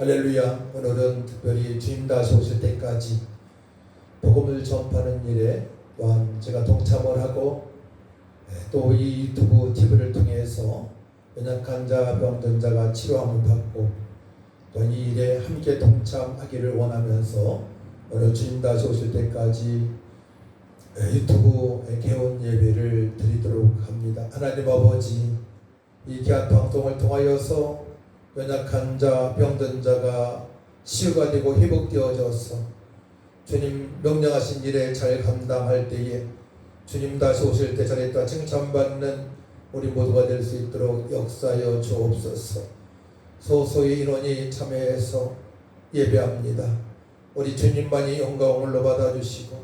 할렐루야. 오늘은 특별히 주님 다시 오실 때까지 복음을 전파하는 일에 또한 제가 동참을 하고 또 이 유튜브 TV를 통해서 연약한 자, 병든 자가 치료함을 받고 또 이 일에 함께 동참하기를 원하면서 오늘 주님 다시 오실 때까지 유튜브 개원 예배를 드리도록 합니다. 하나님 아버지, 이 귀한 방송을 통하여서 연약한 자, 병든 자가 치유가 되고 회복되어져서 주님 명령하신 일에 잘 감당할 때에 주님 다시 오실 때 잘했다 칭찬받는 우리 모두가 될 수 있도록 역사하여 주옵소서. 소소의 인원이 참여해서 예배합니다. 우리 주님만이 영광을 받아주시고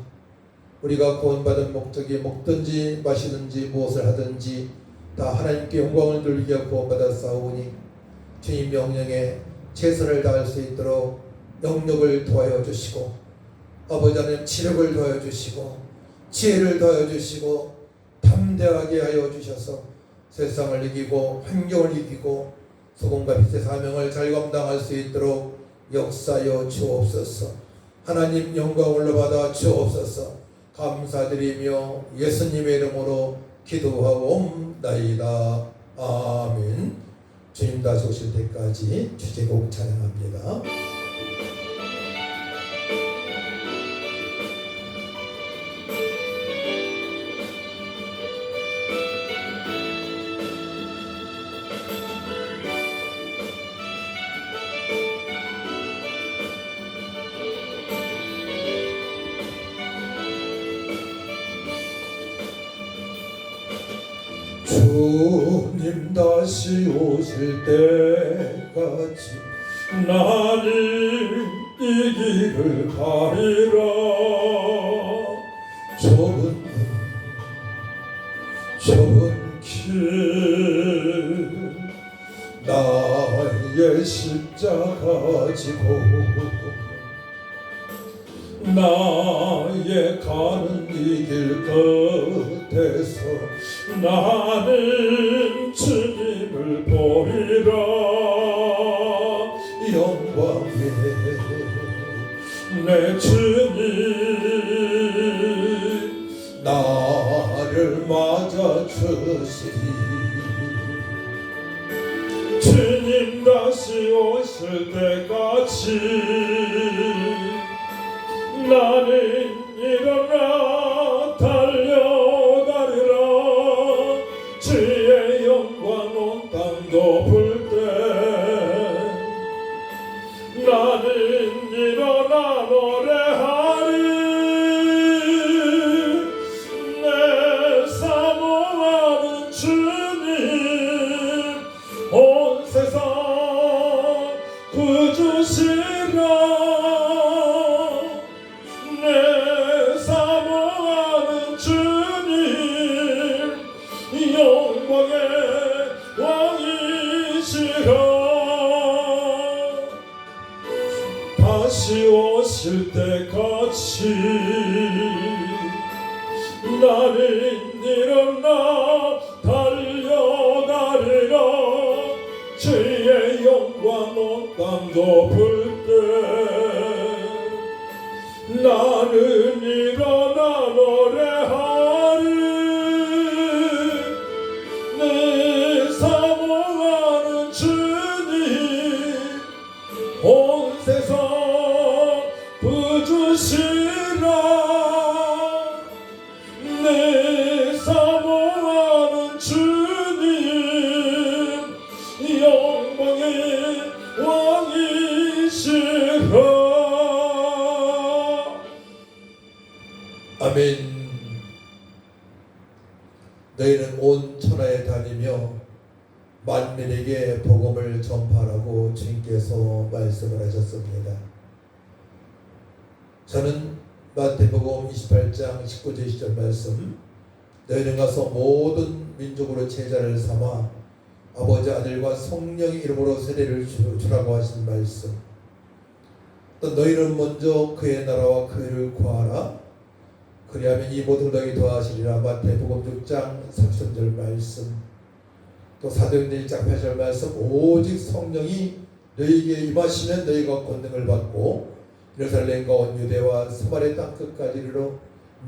우리가 구원받은 목적이 먹든지 마시든지 무엇을 하든지 다 하나님께 영광을 돌리게 구원받아 싸우니 주님 명령에 최선을 다할 수 있도록 영력을 도와여 주시고 아버지 하나님 치력을 도와여 주시고 지혜를 도와여 주시고 담대하게 하여 주셔서 세상을 이기고 환경을 이기고 소금과 빛의 사명을 잘 감당할 수 있도록 역사하여 주옵소서. 하나님 영광을 받아 주옵소서. 감사드리며 예수님의 이름으로 기도하옵나이다. 아멘. 주님 다시 오실 때까지 주제곡 찬양합니다. 주님 다시 오실 때까지 나를 이 길을 가리라. 좁은 길 나의 십자가 지고 나의 가는 이 길 끝에서 나는 주님을 보리라. 영광에 내 주님 나를 맞아주시리. 주님 다시 오실 때까지 나는 일어나 달려가리라. 주의 영광 온 땅도 불 때 나는 일어나 노래하리. 내 사모하는 주님 온 세상 구주시라. 다시 오실 때까지 나는 일어나 달려가리라. 주의 영광 온 땅도 불 때 나는 일어나 노래하리. 내 사모하는 주님 온 세상 부주시라. 내 사모하는 주님 영광의 왕이시라. 아멘. 너희는 온 천하에 다니며 만민에게 복음을 전파하라고 주님께서 말씀을 하셨습니다. 저는 마태복음 28장 19절 20절 말씀, 너희는 가서 모든 민족으로 제자를 삼아 아버지 아들과 성령의 이름으로 세례를 주라고 하신 말씀, 또 너희는 먼저 그의 나라와 그 일을 구하라. 그리하면 이 모든 너희 더하시리라. 마태복음 6장 33절 말씀, 또 사도행전 1장 8절 말씀, 오직 성령이 너희에게 임하시면 너희가 권능을 받고 예루살렘과 온 유대와 사마리아 땅 끝까지 이르러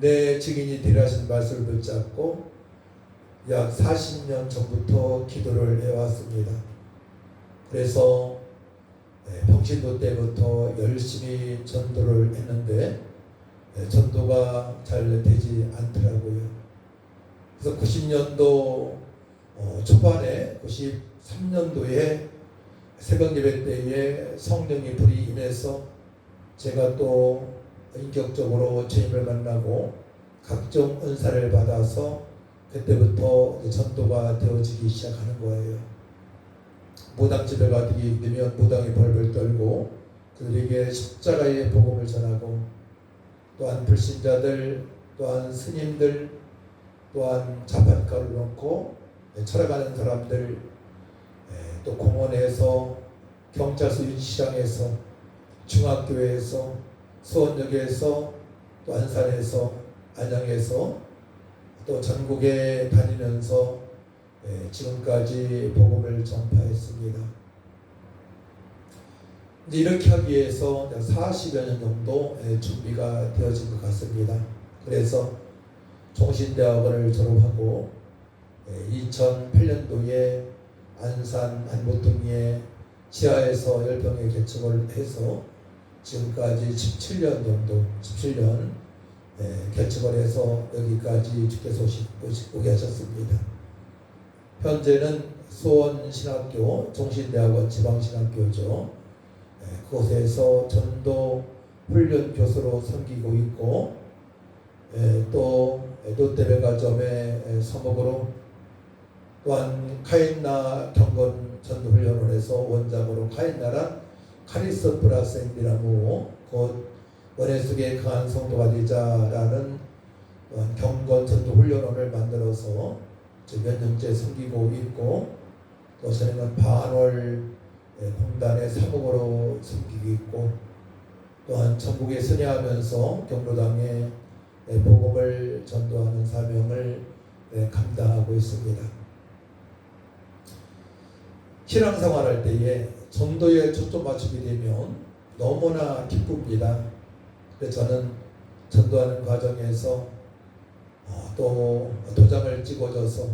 내 증인이 되리라 하신 말씀을 붙잡고 약 40년 전부터 기도를 해왔습니다. 그래서 평신도 때부터 열심히 전도를 했는데 전도가 잘 되지 않더라고요. 그래서 90년도 초반에 93년도에 새벽 예배 때에 성령이 불이 임해서 제가 또 인격적으로 주님을 만나고 각종 은사를 받아서 그때부터 전도가 되어지기 시작하는 거예요. 무당집에 가게 되면 무당이 벌벌 떨고 그들에게 십자가의 복음을 전하고 또한 불신자들 또한 스님들 또한 자판가를 놓고 철학하는 사람들 또 공원에서 경찰서 유치장에서 중학교에서 수원역에서 또 안산에서 안양에서 또 전국에 다니면서 지금까지 복음을 전파했습니다. 이제 이렇게 하기 위해서 40여 년 정도 준비가 되어진 것 같습니다. 그래서 종신대학원을 졸업하고 2008년도에 안산 안보통리에 지하에서 열병에 개척을 해서 지금까지 17년 정도 17년 개척을 해서 여기까지 주께서 오게 하셨습니다. 현재는 수원신학교 종신대학원 지방신학교죠. 그곳에서 전도 훈련 교수로 섬기고 있고 또 롯데백화점의 서목으로 또한 카인나 경건 전도훈련원에서 원장으로 카인나란 카리스 플러스 엠비라무 곧 원해 속에 강한 성도가 되자라는 경건 전도훈련원을 만들어서 몇 년째 섬기고 있고 또 저는 반월 공단의 사목으로 섬기고 있고 또한 전국에 선회하면서 경로당에 복음을 전도하는 사명을 감당하고 있습니다. 신앙생활할 때에 전도에 초점 맞추게 되면 너무나 기쁩니다. 그래서 저는 전도하는 과정에서 또 도장을 찍어줘서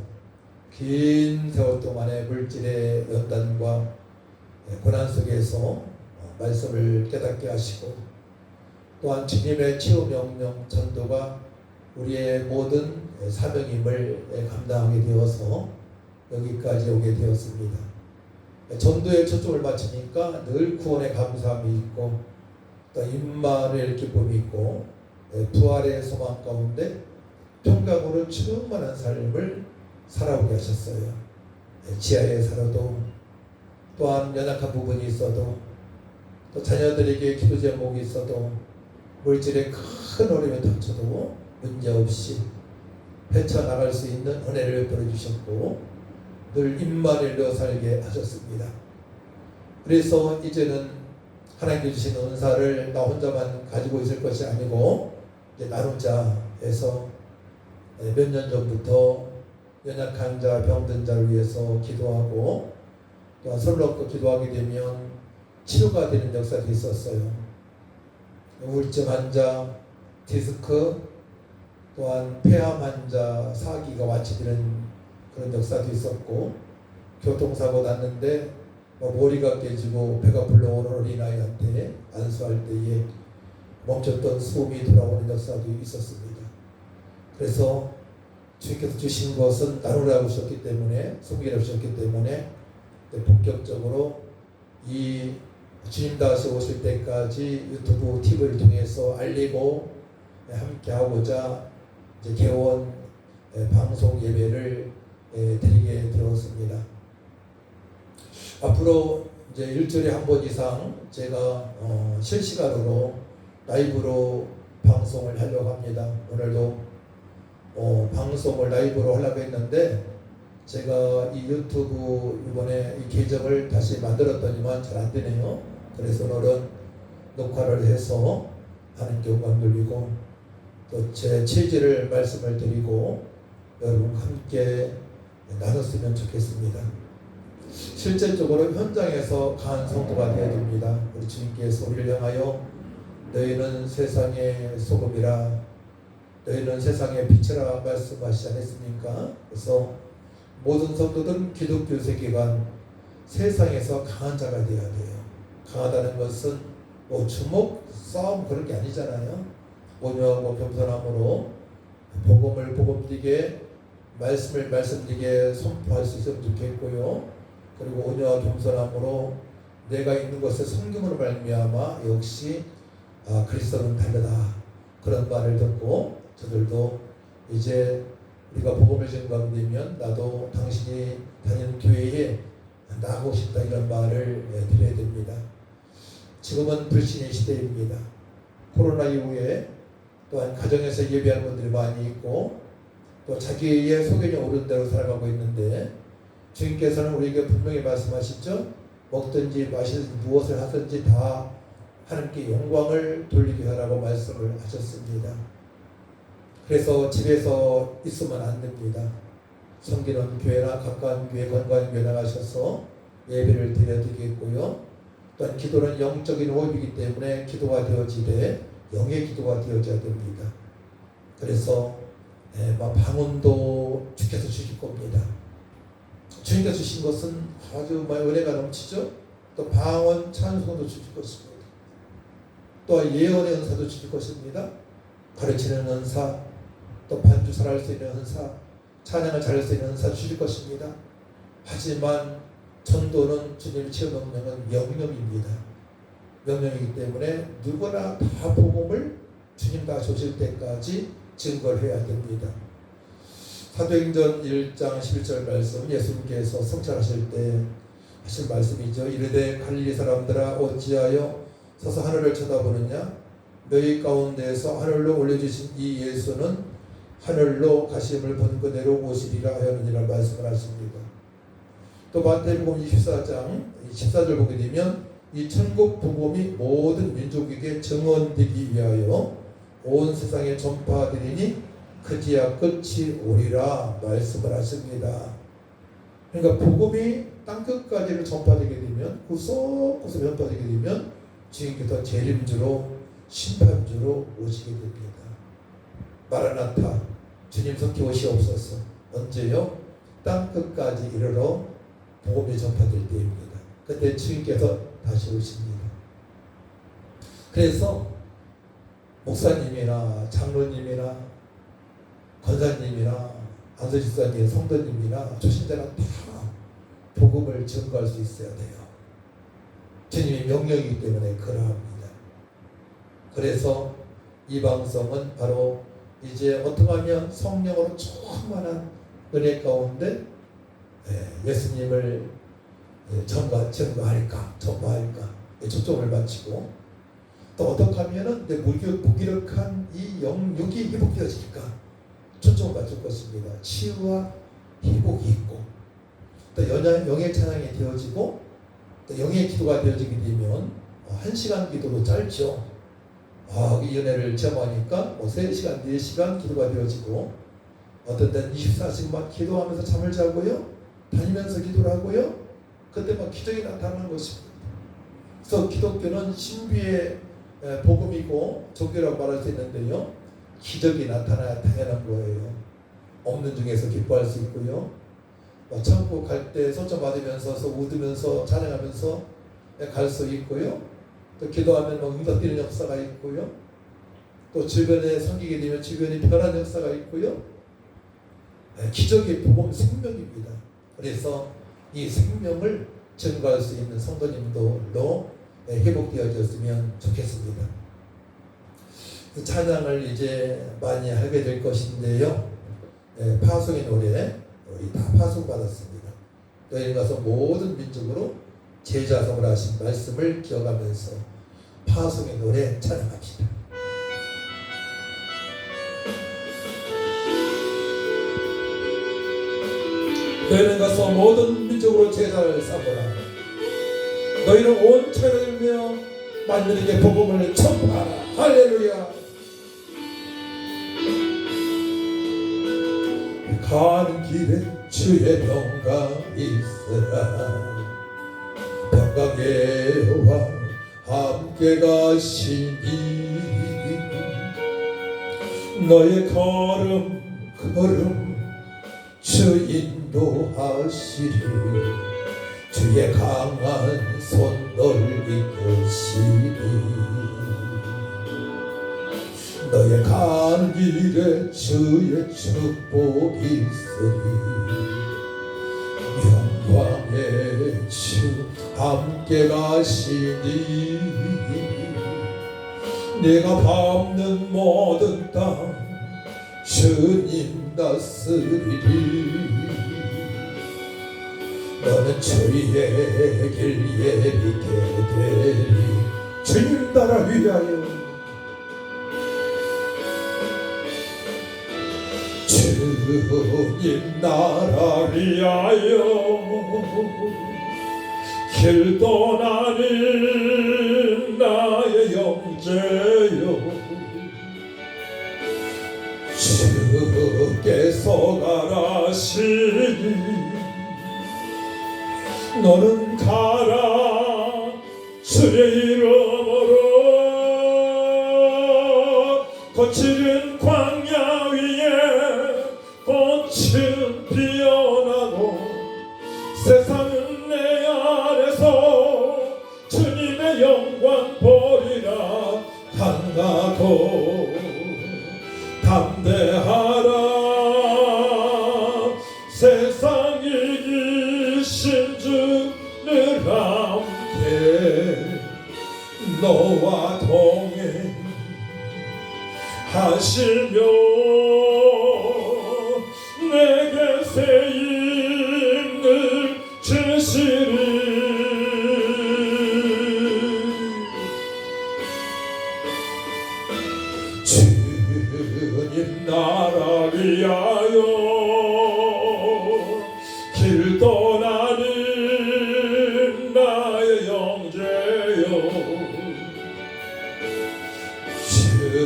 긴 세월 동안의 물질의 연단과 고난 속에서 말씀을 깨닫게 하시고 또한 주님의 치유 명령 전도가 우리의 모든 사명임을 감당하게 되어서 여기까지 오게 되었습니다. 전도에 초점을 맞추니까 늘 구원의 감사함이 있고 또 임마누엘 기쁨이 있고 부활의 소망 가운데 평강으로 충만한 삶을 살아오게 하셨어요. 지하에 살아도 또한 연약한 부분이 있어도 또 자녀들에게 기도 제목이 있어도 물질에 큰 어려움이 닥쳐도 문제없이 헤쳐나갈 수 있는 은혜를 베풀어 주셨고 늘 임마누엘로 살게 하셨습니다. 그래서 이제는 하나님께 주신 은사를 나 혼자만 가지고 있을 것이 아니고 이제 나누자 해서 몇 년 전부터 연약한 자, 병든 자를 위해서 기도하고 또한 설럽고 기도하게 되면 치료가 되는 역사도 있었어요. 우울증 환자, 디스크, 또한 폐암 환자, 사기가 완치되는 그런 역사도 있었고 교통사고 났는데 머리가 깨지고 배가 불러오는 어린아이한테 안수할 때에 멈췄던 숨이 돌아오는 역사도 있었습니다. 그래서 주님께서 주신 것은 나누라고 하셨기 때문에 섬기라고 하셨기 때문에 본격적으로 이 주님 다시 오실 때까지 유튜브 TV를 통해서 알리고 함께 하고자 이제 개원 방송 예배를 드리게 되었습니다. 앞으로 이제 일주일에 한 번 이상 제가 실시간으로 라이브로 방송을 하려고 합니다. 오늘도 방송을 라이브로 하려고 했는데 제가 이 유튜브 이번에 이 계정을 다시 만들었더니만 잘 안 되네요. 그래서 오늘은 녹화를 해서 하나님께 영광 돌리고 또 제 취지를 말씀을 드리고 여러분 함께 나눴으면 좋겠습니다. 실질적으로 현장에서 강한 성도가 되어야 됩니다. 우리 주님께서 우리를 향하여 너희는 세상의 소금이라 너희는 세상의 빛이라 말씀하시지 않았습니까? 그래서 모든 성도들은 기독교 세계관 세상에서 강한 자가 되어야 돼요. 강하다는 것은 뭐 주먹, 싸움 그런 게 아니잖아요. 온유하고 겸손함으로 복음을 복음되게 말씀을 말씀되게 선포할 수 있으면 좋겠고요. 그리고 온유와 겸손함으로 내가 있는 것에 성경으로 말미암아 역시 그리스도는 다르다 그런 말을 듣고 저들도 이제 우리가 복음을 증거하면 나도 당신이 다니는 교회에 나가고 싶다 이런 말을 드려야 됩니다. 지금은 불신의 시대입니다. 코로나 이후에 또한 가정에서 예배하는 분들이 많이 있고 또 자기의 소견이 옳은 대로 살아가고 있는데 주님께서는 우리에게 분명히 말씀하시죠. 먹든지 마시든지 무엇을 하든지 다 하나님께 영광을 돌리게 하라고 말씀을 하셨습니다. 그래서 집에서 있으면 안 됩니다. 섬기는 교회나 가까운 교회, 건강한 교회 나가셔서 예배를 드려야 되겠고요. 또한 기도는 영적인 호흡이기 때문에 기도가 되어지되 영의 기도가 되어져야 됩니다. 그래서 방언도 주께서 주실 겁니다. 주님께서 주신 것은 아주 은혜가 넘치죠. 또 방언 찬송도 주실 것입니다. 또 예언의 은사도 주실 것입니다. 가르치는 은사, 또 반주 잘할 수 있는 은사, 찬양을 잘할 수 있는 은사 주실 것입니다. 하지만 전도는 주님의 최후 명령은 명령입니다. 명령이기 때문에 누구나 다 복음을 주님 다 주실 때까지 증거를 해야 됩니다. 사도행전 1장 11절 말씀 예수님께서 성찰하실 때 하신 말씀이죠. 이르되 갈릴리 사람들아 어찌하여 서서 하늘을 쳐다보느냐 너희 가운데서 하늘로 올려주신 이 예수는 하늘로 가심을 본 그대로 오시리라 하였느니라 말씀을 하십니다. 또 마태복음 24장 14절 보게 되면 이 천국 복음이 모든 민족에게 증언되기 위하여 온 세상에 전파되리니 그지야 끝이 오리라 말씀을 하십니다. 그러니까 복음이 땅끝까지를 전파되게 되면 구석구석 전파되게 되면 주님께서 재림주로 심판주로 오시게 됩니다. 마라나타 주님 속히 오시옵소서. 언제요? 땅끝까지 이르러 복음이 전파될 때입니다. 그때 주님께서 다시 오십니다. 그래서 목사님이나 장로님이나 권사님이나 안수집사님, 성도님이나 초신자는 다 복음을 증거할 수 있어야 돼요. 주님의 명령이기 때문에 그러합니다. 그래서 이 방송은 바로 이제 어떻게 하면 성령으로 충만한 은혜 가운데 예수님을 전파할까 초점을 맞추고 또 어떻게 하면 내 무기력한 이 영육이 회복되어질까 초점을 맞출 것입니다. 치유와 회복이 있고 또 영의 찬양이 되어지고 또 영의 기도가 되어지게 되면 1시간 기도도 짧죠. 이 은혜를 체험하니까 3시간, 4시간 기도가 되어지고 어떤 때는 24시간 기도하면서 잠을 자고요. 다니면서 기도를 하고요. 그때 막 기적이 나타나는 것입니다. 그래서 기독교는 신비의 복음이고 종교라고 말할 수 있는데요. 기적이 나타나야 당연한 거예요. 없는 중에서 기뻐할 수 있고요. 천국 갈 때 소청 받으면서 웃으면서 찬양하면서 갈 수 있고요. 또 기도하면 응답되는 역사가 있고요. 또 주변에 섬기게 되면 주변이 변한 역사가 있고요. 기적의 복음 생명입니다. 그래서 이 생명을 증거할 수 있는 성도님들로 회복되어졌으면 좋겠습니다. 찬양을 이제 많이 하게 될 것인데요. 파송의 노래 우리 다 파송받았습니다. 너희 가서 모든 민족으로 제자성을 하신 말씀을 기억하면서 파송의 노래 찬양합시다. 너희는 가서 모든 민족으로 제자를 삼으라. 너희는 온 천하를 들며 만민에게 복음을 전파하라. 할렐루야. 가는 길에 주의 영광이 있으라. 평강의 왕 함께 가시니 너의 걸음 주 인도하시리 주의 강한 손 널 이끄시리 너의 가는 길에 주의 축복이 있으리 영광의 주 함께 가시니 내가 밟는 모든 땅 주님 다스리리 너는 주의 길 예비게 되리 주님 나라 위하여 주님 나라 위하여 길 떠나는 나의 형제여 주께서 가라시니 너는 가라 주의 이름으로 거칠은 광야 위에 꽃은 피어나고 세상은 내 안에서 주님의 영광 보리라 강하고 담대하라 세상 이기신 주를 함께 너와 동행하시며 내게 새 힘을 주시리 주님 나라 위하여 길 떠나는 나의 형제여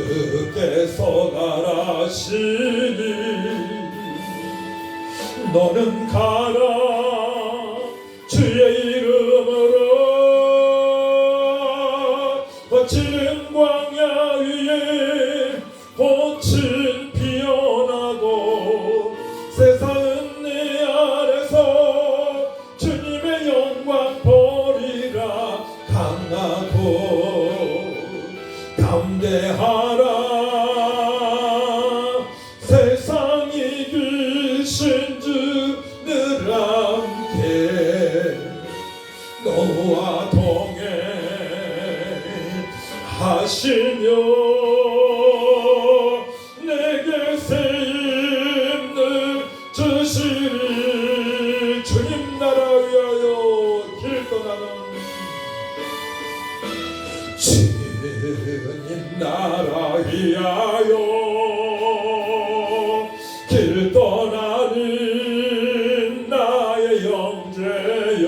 주께서 가라시니 너는 가라 주의 이름으로 거칠은 광야 위에 꽃은 피어나고 세상은 내 안에서 주님의 영광 보리라 강하고 담대하라 세상 이기신 주를 함께 너와 동행하시며 내게 새 힘을 주시리 주님 나라 위하여 길 떠나는 주님 나라 위하여 길 떠나는 나의 형제여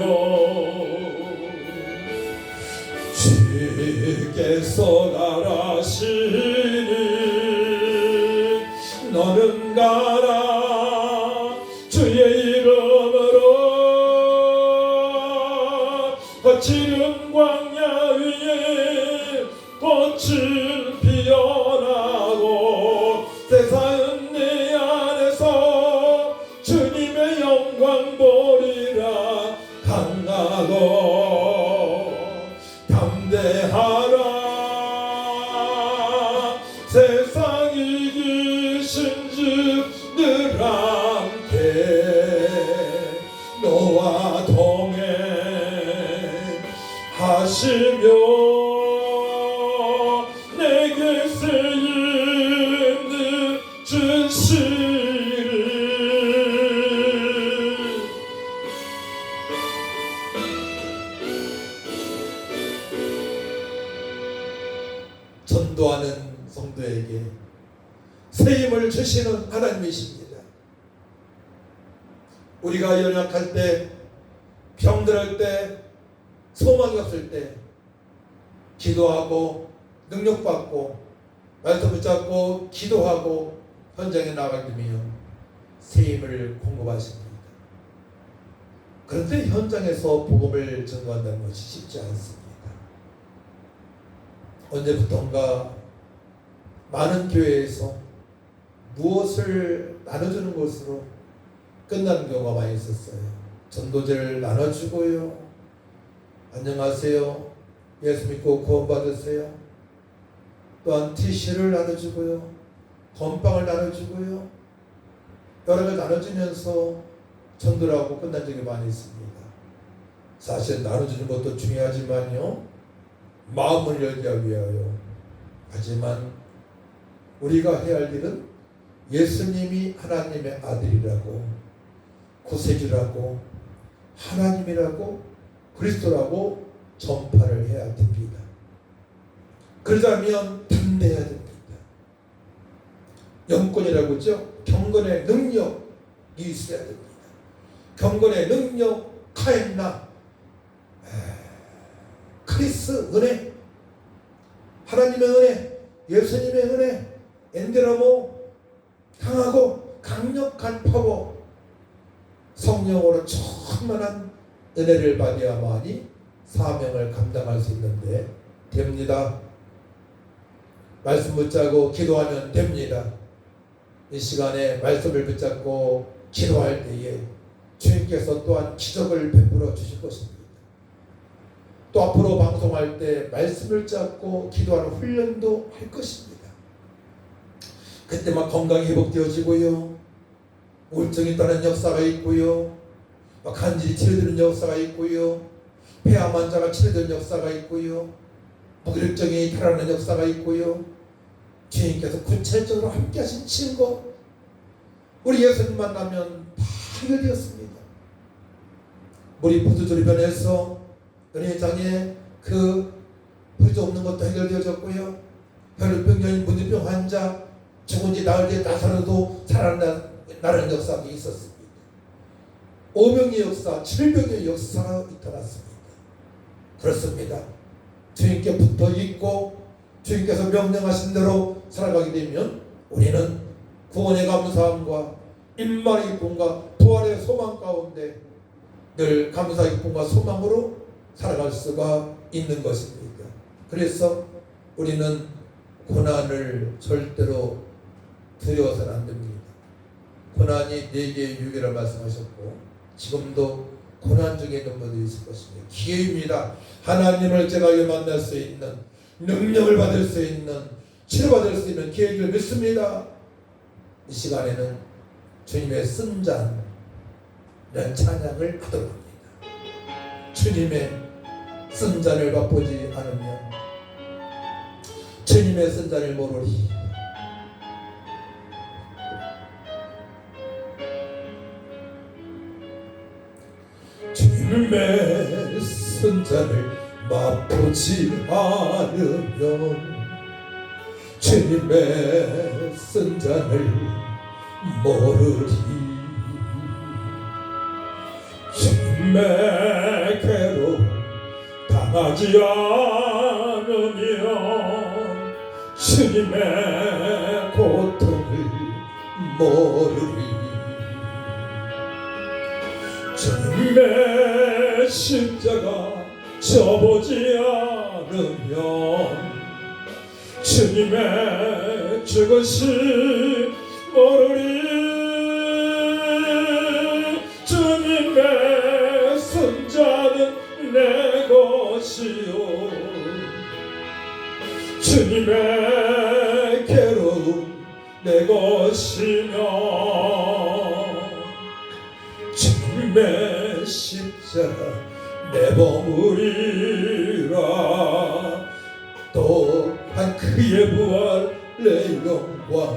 주께서 가라시니 너는 가라 주의 이름으로 거칠은 광야 위에 꽃은 피어나고 세상은 내 안에서 주님의 영광 보리라 강하고 담대하라 세상 이기신 주를 함께 너와 동행하시며 내게 새 힘을 주시리 전도하는 성도에게 새 힘을 주시는 하나님이십니다. 우리가 연약할 때, 병들할 때, 소망이 없을 때 기도하고 능력받고 말씀 붙잡고 기도하고 현장에 나가게 되면 새 힘을 공급하십니다. 그런데 현장에서 복음을 전도한다는 것이 쉽지 않습니다. 언제부턴가 많은 교회에서 무엇을 나눠주는 것으로 끝나는 경우가 많이 있었어요. 전도제를 나눠주고요. 안녕하세요. 예수 믿고 구원받으세요. 또한 티슈를 나눠주고요. 건빵을 나눠주고요. 여러 가지 나눠주면서 전도를 하고 끝난 적이 많이 있습니다. 사실 나눠주는 것도 중요하지만요. 마음을 열기 위하여. 하지만 우리가 해야 할 일은 예수님이 하나님의 아들이라고, 구세주라고, 하나님이라고, 그리스도라고 전파를 해야 됩니다. 그러자면 담대해야 됩니다. 영권이라고 하죠. 경건의 능력이 있어야 됩니다. 경건의 능력, 카엔나, 크리스, 은혜, 하나님의 은혜, 예수님의 은혜, 엔데라모, 강하고 강력한 파워, 성령으로 충만한 은혜를 받아야만이 사명을 감당할 수 있는데 됩니다. 말씀 붙잡고 기도하면 됩니다. 이 시간에 말씀을 붙잡고 기도할 때에 주님께서 또한 기적을 베풀어 주실 것입니다. 또 앞으로 방송할 때 말씀을 잡고 기도하는 훈련도 할 것입니다. 그때 막 건강이 회복되어지고요. 우울증이 떠나는 역사가 있고요. 막 간질이 치료되는 역사가 있고요. 폐암 환자가 치료되는 역사가 있고요. 무기력증이 달아나는 역사가 있고요. 주님께서 구체적으로 함께 하신 친구, 우리 예수님 만나면 다 해결되었습니다. 우리 부두절이 변해서 은혜장에 그 부르지 없는 것도 해결되어졌고요. 혈류병, 문제병 환자, 죽은 지 나흘 뒤에 나사로도 살아나는 역사가 있었습니다. 오병의 역사, 칠병의 역사가 나타났습니다. 그렇습니다. 주님께 붙어 있고 주님께서 명령하신 대로 살아가게 되면 우리는 구원의 감사함과 임마의 기쁨과 부활의 소망 가운데 늘 감사의 기쁨과 소망으로 살아갈 수가 있는 것입니다. 그래서 우리는 고난을 절대로 두려워서는 안 됩니다. 고난이 4개의 유괴를 말씀하셨고 지금도 고난 중에 있는 분들이 있을 것입니다. 기회입니다. 하나님을 제가 만날 수 있는, 능력을 받을 수 있는, 치료받을 수 있는 기회를 믿습니다. 이 시간에는 주님의 쓴 잔이라는 찬양을 하도록 합니다. 주님의 쓴 잔을 맛보지 않으면 주님의 쓴 잔을 모르리. 주님의 쓴 잔을 맛보지 않으면 주님의 쓴 잔을 모르리. 주님의 괴로 당하지 않으면 주님의 고통을 모르리. 주님의 십자가 져보지 않으면 주님의 죽으심 모르리. 주님의 손자는 내 것이요 주님의 괴로움 내 것이며 주님의 십자가 내 보물이라. 또한 그의 부활 내 영광이라.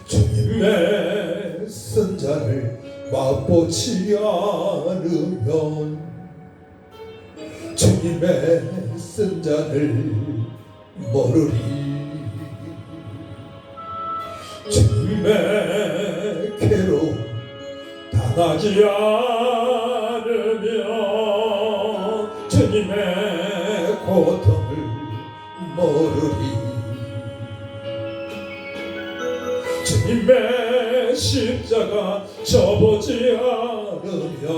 주님의 쓴 잔을 맛보지 않으면 주님의 쓴 잔을 모르리. 주님의 괴로움 당하지 않으면 주님의 고통을 모르리. 주님의 십자가 져보지 않으면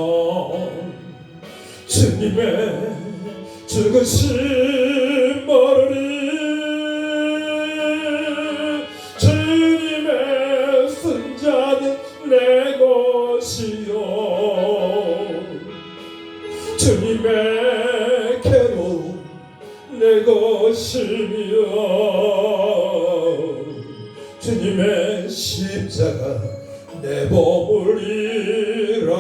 주님의 죽으심 모르리. 주님의 승자는 내 것이요 주님의 괴로움 내 것이며 주님의 십자가 내 보물이라.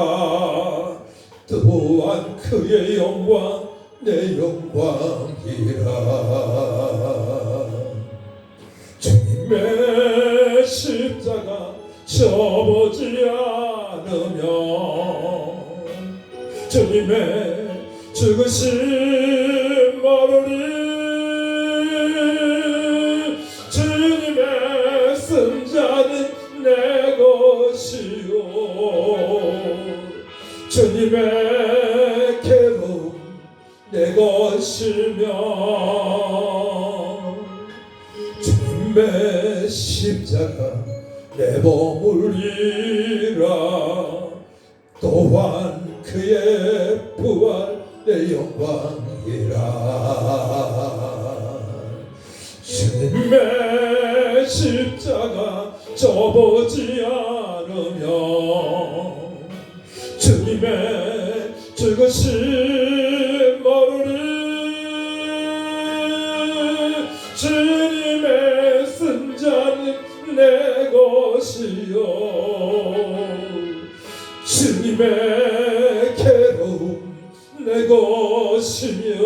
또한 그의 영광 내 영광이라. 주님의 십자가 져보지 않으면 주님의 죽으심 모르리. 주님의 승자는 내 것이요 주님의 괴로움 내 것이며 주님의 십자가 내 보물이라. 또한 그의 부활 내 영광이라. 주님의 십자가 져보지 않으면 주님의 죽으심 모르리. 주님의 승자는 내 것이요 주님의 괴로움 내 것이며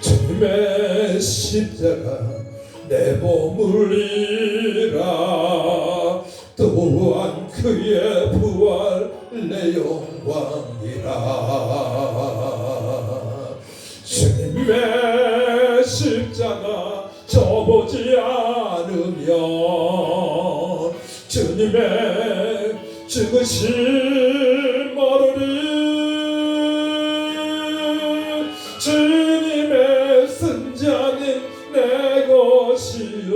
주님의 십자가 내 보물이라. 또한 그의 부활 내 영광이라. 주님의 십자가 져보지 않으면 주님의 죽으심 모르리. 주님의 승자는 내 것이요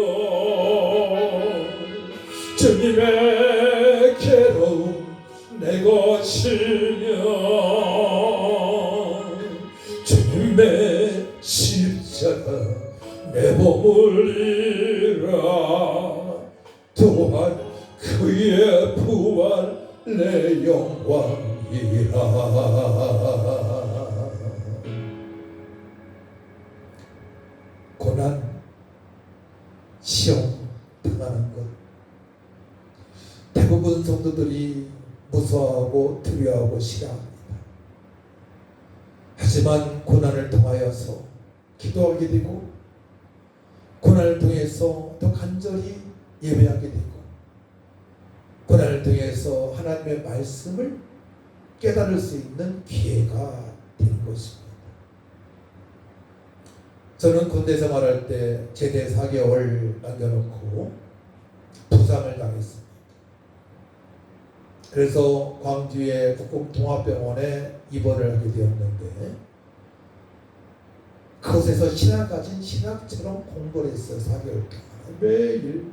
주님의 괴로움 내 것이며 주님의 십자가 내 보물이라. 또한 그의 부활 내 영광이라. 고난, 시험 당하는 것 대부분 성도들이 무서워하고 두려워하고 싫어합니다. 하지만 고난을 통하여서 기도하게 되고 고난을 통해서 더 간절히 예배하게 되고 고난을 통해서 하나님의 말씀을 깨달을 수 있는 기회가 되는 것입니다. 저는 군대 생활할 때 제대 4개월 남겨놓고 부상을 당했습니다. 그래서 광주의 국공통합병원에 입원을 하게 되었는데 그곳에서 신학 가진 신학처럼 공부를 했어요. 4개월 동안 매일.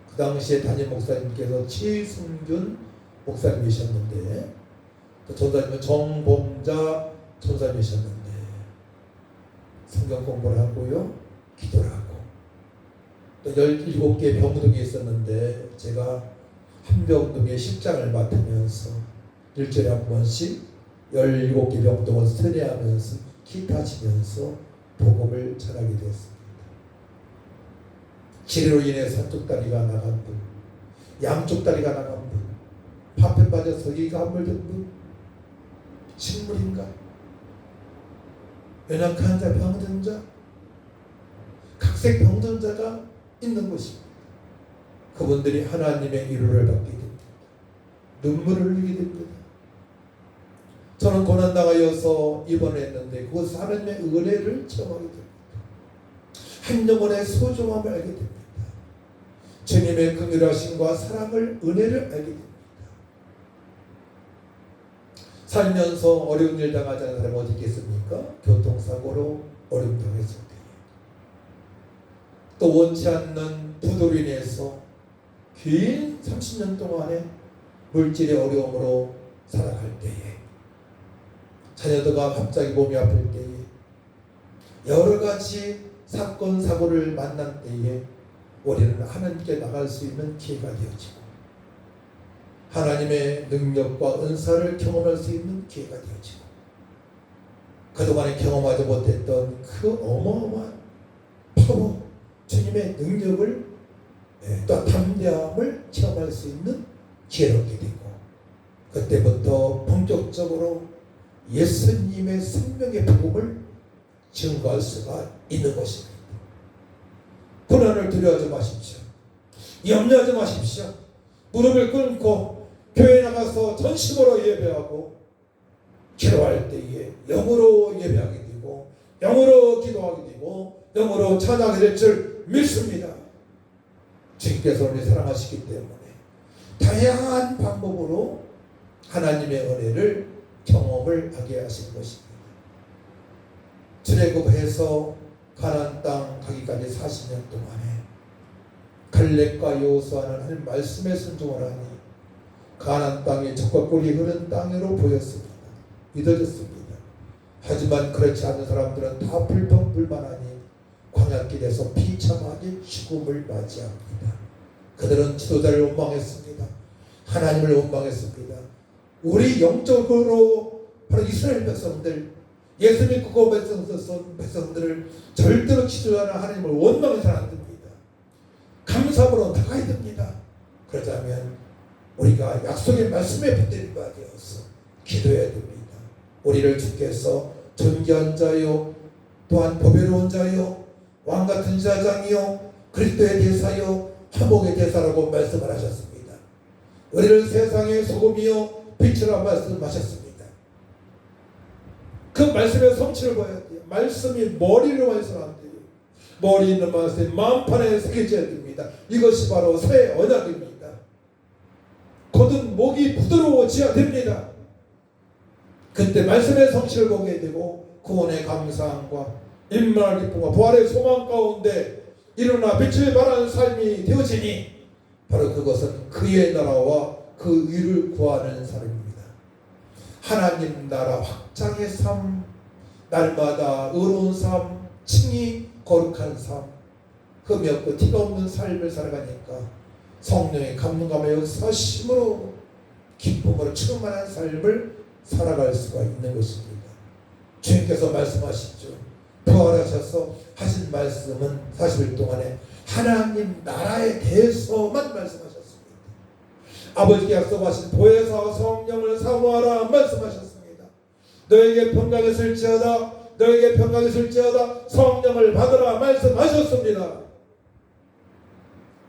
그 당시에 담임 목사님께서 최승준 목사님이셨는데 또 전사님은 정봉자 전사님이셨는데 성경 공부를 하고요, 기도를 하고 또 17개 병동이 있었는데 제가 한 병동에 10장을 맡으면서 일주일에 한 번씩 17개 병동을 세례하면서 기타치면서 복음을 전하게 되었습니다. 치료로 인해서 한쪽 다리가 나간 분, 양쪽 다리가 나간 분, 파편 빠져서 여기가 함몰된 분, 식물인가? 연약한 자, 병든자, 각색 병든자가 있는 것입니다. 그분들이 하나님의 위로를 받게 됩니다. 눈물을 흘리게 됩니다. 저는 고난당하여서 입원했는데 그곳 하나님의 은혜를 체험하게 됩니다. 한 영혼의 소중함을 알게 됩니다. 주님의 긍휼하심과 사랑을, 은혜를 알게 됩니다. 살면서 어려운 일 당하지 않은 사람이 어디 있겠습니까? 교통사고로 어려움 당했을 때 또 원치 않는 부도로 인해서 긴 30년 동안의 물질의 어려움으로 살아갈 때에, 자녀들과 갑자기 몸이 아플 때에, 여러 가지 사건 사고를 만난 때에 우리는 하나님께 나갈 수 있는 기회가 되어지고 하나님의 능력과 은사를 경험할 수 있는 기회가 되어지고 그동안에 경험하지 못했던 그 어마어마한 파워, 주님의 능력을, 또 담대함을 체험할 수 있는 기회를 얻게 되고, 그때부터 본격적으로 예수님의 생명의 복음을 증거할 수가 있는 것입니다. 고난을 두려워하지 마십시오. 염려하지 마십시오. 무릎을 꿇고 교회 나가서 전심으로 예배하고 기도할 때에 영으로 예배하게 되고 영으로 기도하게 되고 영으로 찬양하게 될 줄 믿습니다. 주님께서 우리 사랑하시기 때문에 다양한 방법으로 하나님의 은혜를 경험을 하게 하신 것입니다. 출애굽해서 가나안 땅 가기까지 40년 동안에 갈렙과 여호수아는 하나님 말씀에 순종하니 가나안 땅에 젖과 꿀이 흐른 땅으로 보였습니다. 믿어졌습니다. 하지만 그렇지 않은 사람들은 다 불평불만하니 광야길에서 비참하게 죽음을 맞이합니다. 그들은 지도자를 원망했습니다. 하나님을 원망했습니다. 우리 영적으로 바로 이스라엘 백성들, 예수 믿고 백성들을 절대로 지도하는 하나님을 원망해서는 안 됩니다. 감사함으로 나가야 됩니다. 그러자면 우리가 약속의 말씀에 붙들린 바 되어서 기도해야 됩니다. 우리를 주께서 존귀한 자요, 또한 보배로운 자요, 왕같은 제사장이요, 그리스도의 대사요, 화목의 대사라고 말씀을 하셨습니다. 우리를 세상의 소금이요 빛이라 말씀하셨습니다. 그 말씀의 성취를 봐야 돼요. 말씀이 머리로 해서는 안 돼요. 머리 있는 말씀이 마음판에 새겨져야 됩니다. 이것이 바로 새 언약입니다. 곧은 목이 부드러워져야 됩니다. 그때 말씀의 성취를 보게 되고 구원의 감사함과 임마의 기쁨과 부활의 소망 가운데 일어나 빛을 발하는 삶이 되어지니 바로 그것은 그의 나라와 그 의를 구하는 삶입니다. 하나님 나라 확장의 삶, 날마다 의로운 삶, 칭이 거룩한 삶, 흠이 없고 티가 없는 삶을 살아가니까 성령의 감동감의 역사심으로 기쁨으로 충만한 삶을 살아갈 수가 있는 것입니다. 주님께서 말씀하시죠. 부활하셔서 하신 말씀은 40일 동안에 하나님 나라에 대해서만 말씀하셨습니다. 아버지께 약속하신 보혜사 성령을 사모하라 말씀하셨습니다. 너에게 평강이 있을지어다, 너에게 평강이 있을지어다, 성령을 받으라 말씀하셨습니다.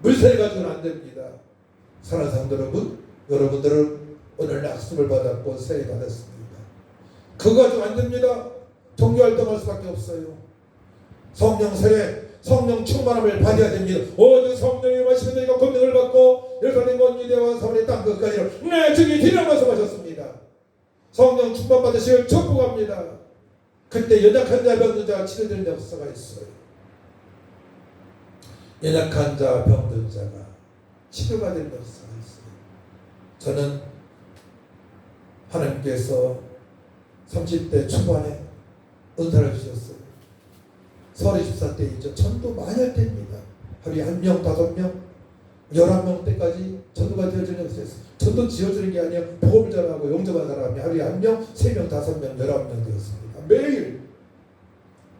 물세 가지고는 안 됩니다. 사랑하는 성도 여러분, 여러분들은 오늘 약속을 받았고 세례 받았습니다. 그거 가지고 안 됩니다. 종교활동할 수밖에 없어요. 성령 세례, 성령 충만함을 받아야 됩니다. 오직 성령의 마시면 너희가 권능을 받고 예루살렘 온 유대와 사마리아 땅 끝까지로 내 증인이 되리라 말씀하셨습니다. 성령 충만 받으시길 축복합니다. 그때 연약한 자 병든 자가 치료되는 역사가 있어요. 연약한 자 병든 자가 치료가 되는 역사가 있어요. 저는 하나님께서 30대 초반에 은사를 주셨어요. 설의 집사 때이죠. 전도 많이 할 때입니다. 하루에 1명, 5명, 11명 때까지 전도가 되어지는 것이었어요. 전도 지어주는 게 아니라 복음을 전하고 용접한 사람이 하루에 1명, 3명, 5명, 11명 되었습니다. 매일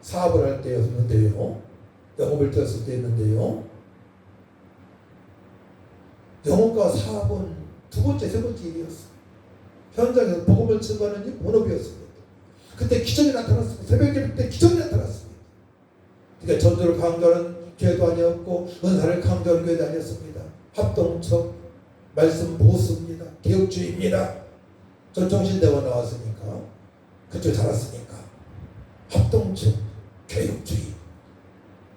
사업을 할 때였는데요. 영업을 되었을 때였는데요. 영업과 사업은 두 번째, 세 번째 일이었어요. 현장에서 복음을 증거하는 일 본업이었습니다. 그때 기적이 나타났습니다. 새벽 예배 때 기적이 나타났습니다. 그러니까 전도를 강조하는 교회도 아니었고 은사를 강조하는 교회도 아니었습니다. 합동적 말씀 보수입니다. 개혁주의입니다. 전통신대원 나왔으니까 그쪽 자랐으니까 합동적 개혁주의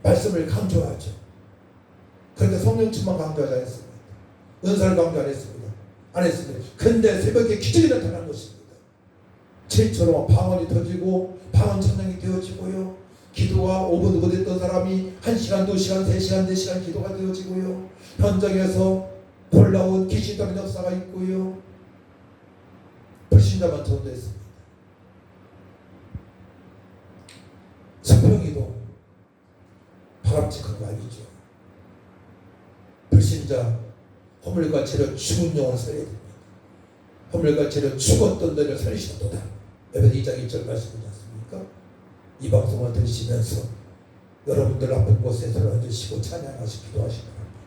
말씀을 강조하죠. 그런데 성령 충만 강조하지 않습니다. 은사를 강조 안 했습니다. 안 했습니다. 근데 새벽에 기적이 나타난 것입니다. 질처럼 방언이 터지고 방언 찬양이 되어지고요. 기도 기도가 5분 못했던 사람이 1시간, 2시간, 3시간, 4시간 기도가 되어지고요. 현장에서 놀라운 귀신 따는 역사가 있고요. 불신자만 전도했습니다. 서평이도 바람직한 거 아니죠. 불신자 허물과 죄로 죽은 영을 살려야 됩니다. 허물과 죄로 죽었던 너를 살리셨도다. 에베소 2장 1절 말씀이지 않습니까? 이 방송을 들으시면서 여러분들 아픈 곳에 손을 얹으시고 찬양하시고 기도하시기 바랍니다.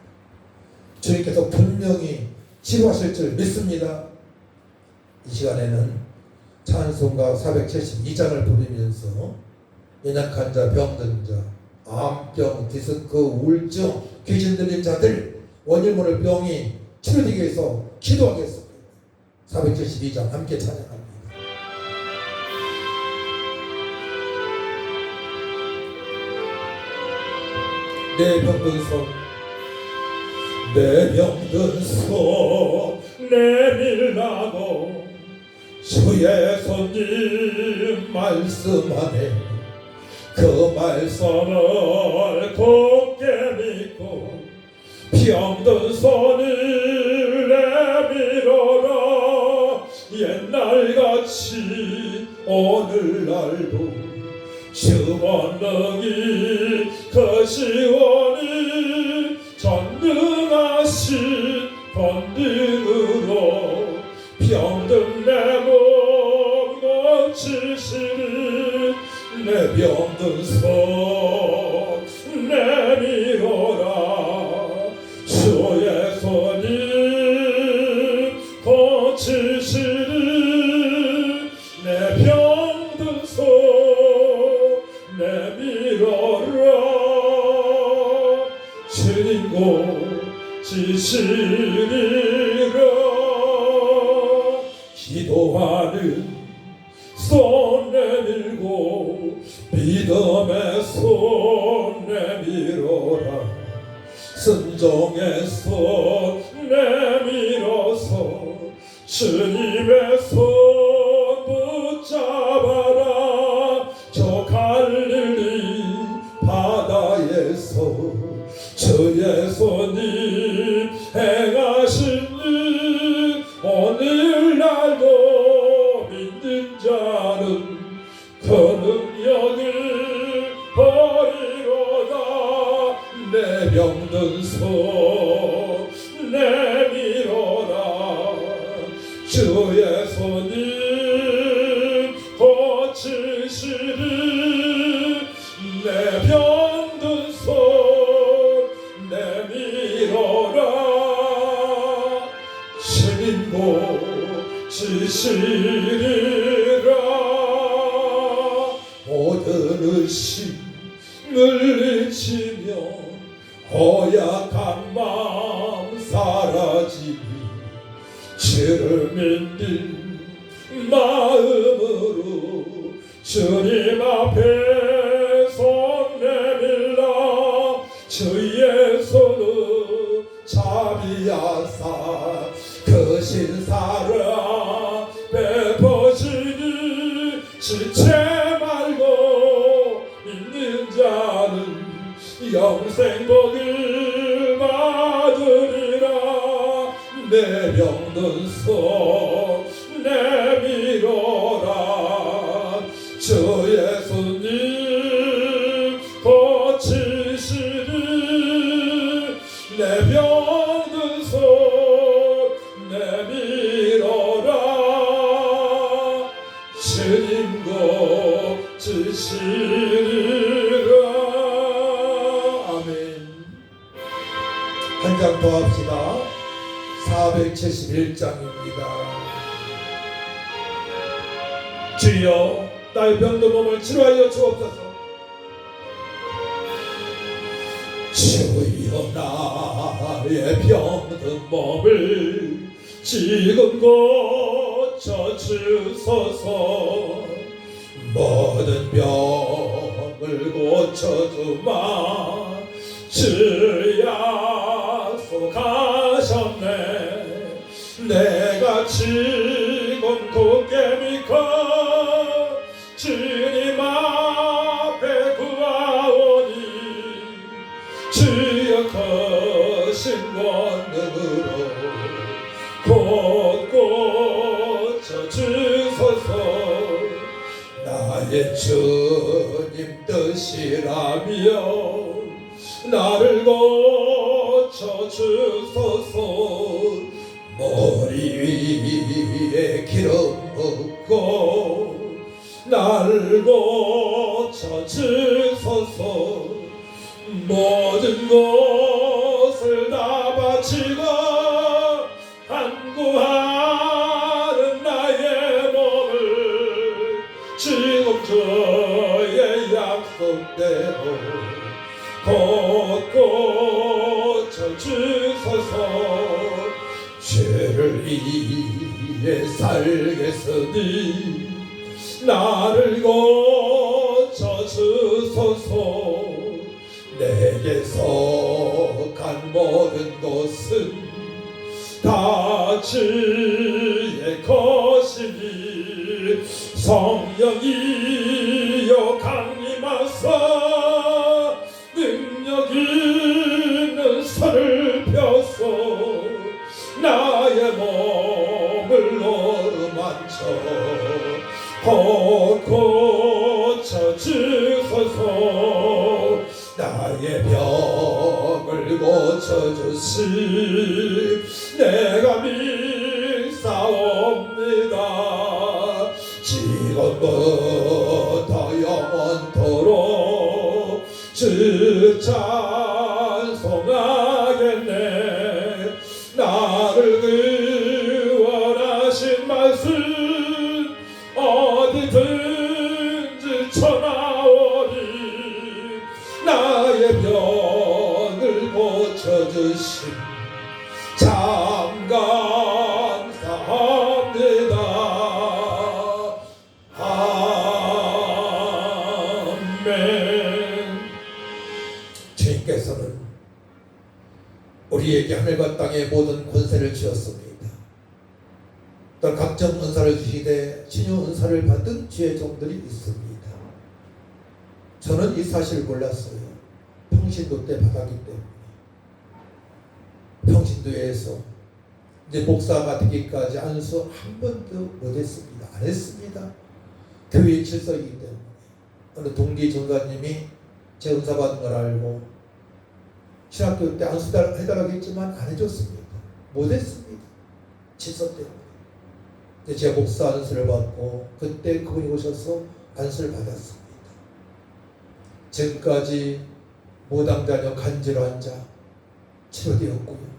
주님께서 분명히 치료하실 줄 믿습니다. 이 시간에는 찬송가 472장을 부르면서 연약한 자, 병든 자, 암병, 디스크, 우울증, 귀신 들린 자들 원인 모를 병이 치료되기 위해서 기도하겠습니다. 472장 함께 찬양합니다. 내 병든 손, 내 병든 손 내밀라고 주의 손님 말씀하네. 그 말씀을 굳게 믿고 병든 손을 내밀어라. 옛날같이 오늘날도 주 권능이 거시오니 전능하신 권능으로 병든 내 몸 고치시니 내 병든 손 내밀어라. 주의 손이 고치시니 내 병든 손 내밀어라. 주님 고치시리라. 기도하는 손 내밀고 믿음의 손 내밀어라. 순종의 손 내밀어서 주님의 손 붙잡아라. 저 갈릴리 바다에서 주의 손이 행하신 일 오늘날도 믿는 자는 그 능력을 버리로다. 내 병든 손 내밀어라. 주의 손이 고치시리. 내 병든 손 내밀어라. 주님 고치시리라. 모든 의심을 잊으며 허약한 마음 사라지니 주를 믿는 마음으로 주님 앞에 손 내밀라. 주의 손을 자비하사 그 신사를 베푸시니 지체 말고 믿는 자는 영생복을 받으리라. 내 병든 손 내밀어라. 주의 손님 고치시리. 내 병든 손 내밀어라. 주님 고치시리라. 아멘. 한 장 더 합시다. 471장입니다. 주여 나의 병든 몸을 치료하여 주옵소서. 주여 나의 병든 몸을 지금 고쳐주소서. 모든 병을 고쳐주마. 주 약속하셨네. 내가 지금 굳게 믿고 주님 앞에 구하 권능으로 곳곳 쳐주소서. 나의 주님 뜻이라며 나를 고쳐주소서. 머리 위에 기름 붓고 나를 고쳐주소서. 모든 것을 다 바치고 간구하는 나의 몸을 지금 주의 약속대로 곳곳 쳐주소서. 죄를 위해 살겠으니 나를 고쳐주소서. 내게서 간 모든 것은 다 주의 것이니 성령이여 강림하사 능력 있는 손을 펴서 나의 몸을 어루만져 고쳐주소서. 나의 병을 고쳐주시 내가 믿사옵니다. 지금부터 영원토록 주 찬송하겠네. 나를 구원하신 말씀 어디든지 전하오리. 나의 병을 고쳐주심 참 감사합니다. 아멘. 주님께서는 우리에게 하늘과 땅의 모든 권세를 주었습니다. 또 각종 은사를 주시되 신유 은사를 받은 주의 종들이 있습니다. 저는 이 사실을 몰랐어요. 평신도 때 받았기 때문에. 평신도에서 이제 목사가 되기까지 안수 한 번도 못했습니다. 안 했습니다. 교회 질서이기 때문에. 어느 동기 전사님이 제 은사 받은 걸 알고 신학교 때 안수 해달라고 했지만 안 해줬습니다. 못했습니다. 질서 때문에. 이제 제가 목사 안수를 받고 그때 그분이 오셔서 안수를 받았습니다. 지금까지 무당자녀 간질 환자 치료되었고요.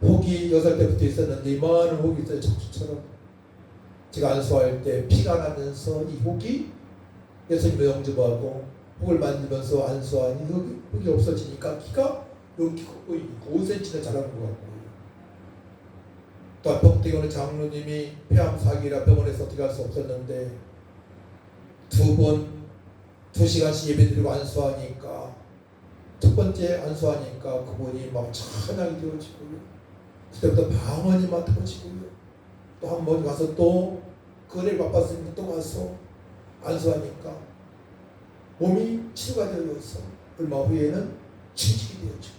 혹이 6살 때부터 있었는데 이만한 혹이 있어요. 척추처럼. 제가 안수할 때 피가 나면서 이 혹이 예수님을 영접하고 혹을 만지면서 안수하니 혹이 없어지니까 키가 여기 거의 5cm나 자라는 것 같고요. 또 병태경은 장로님이 폐암 사기라 병원에서 어떻게 할 수 없었는데 2시간씩 예배드리고 안수하니까 첫 번째 안수하니까 그분이 막 찬양이 되어지고요. 그때부터 방언이 막 터지고요. 또 한 번 가서 또 그를 바빴으니까 또 가서 안수하니까 몸이 치료가 되어서 얼마 후에는 취직이 되어지고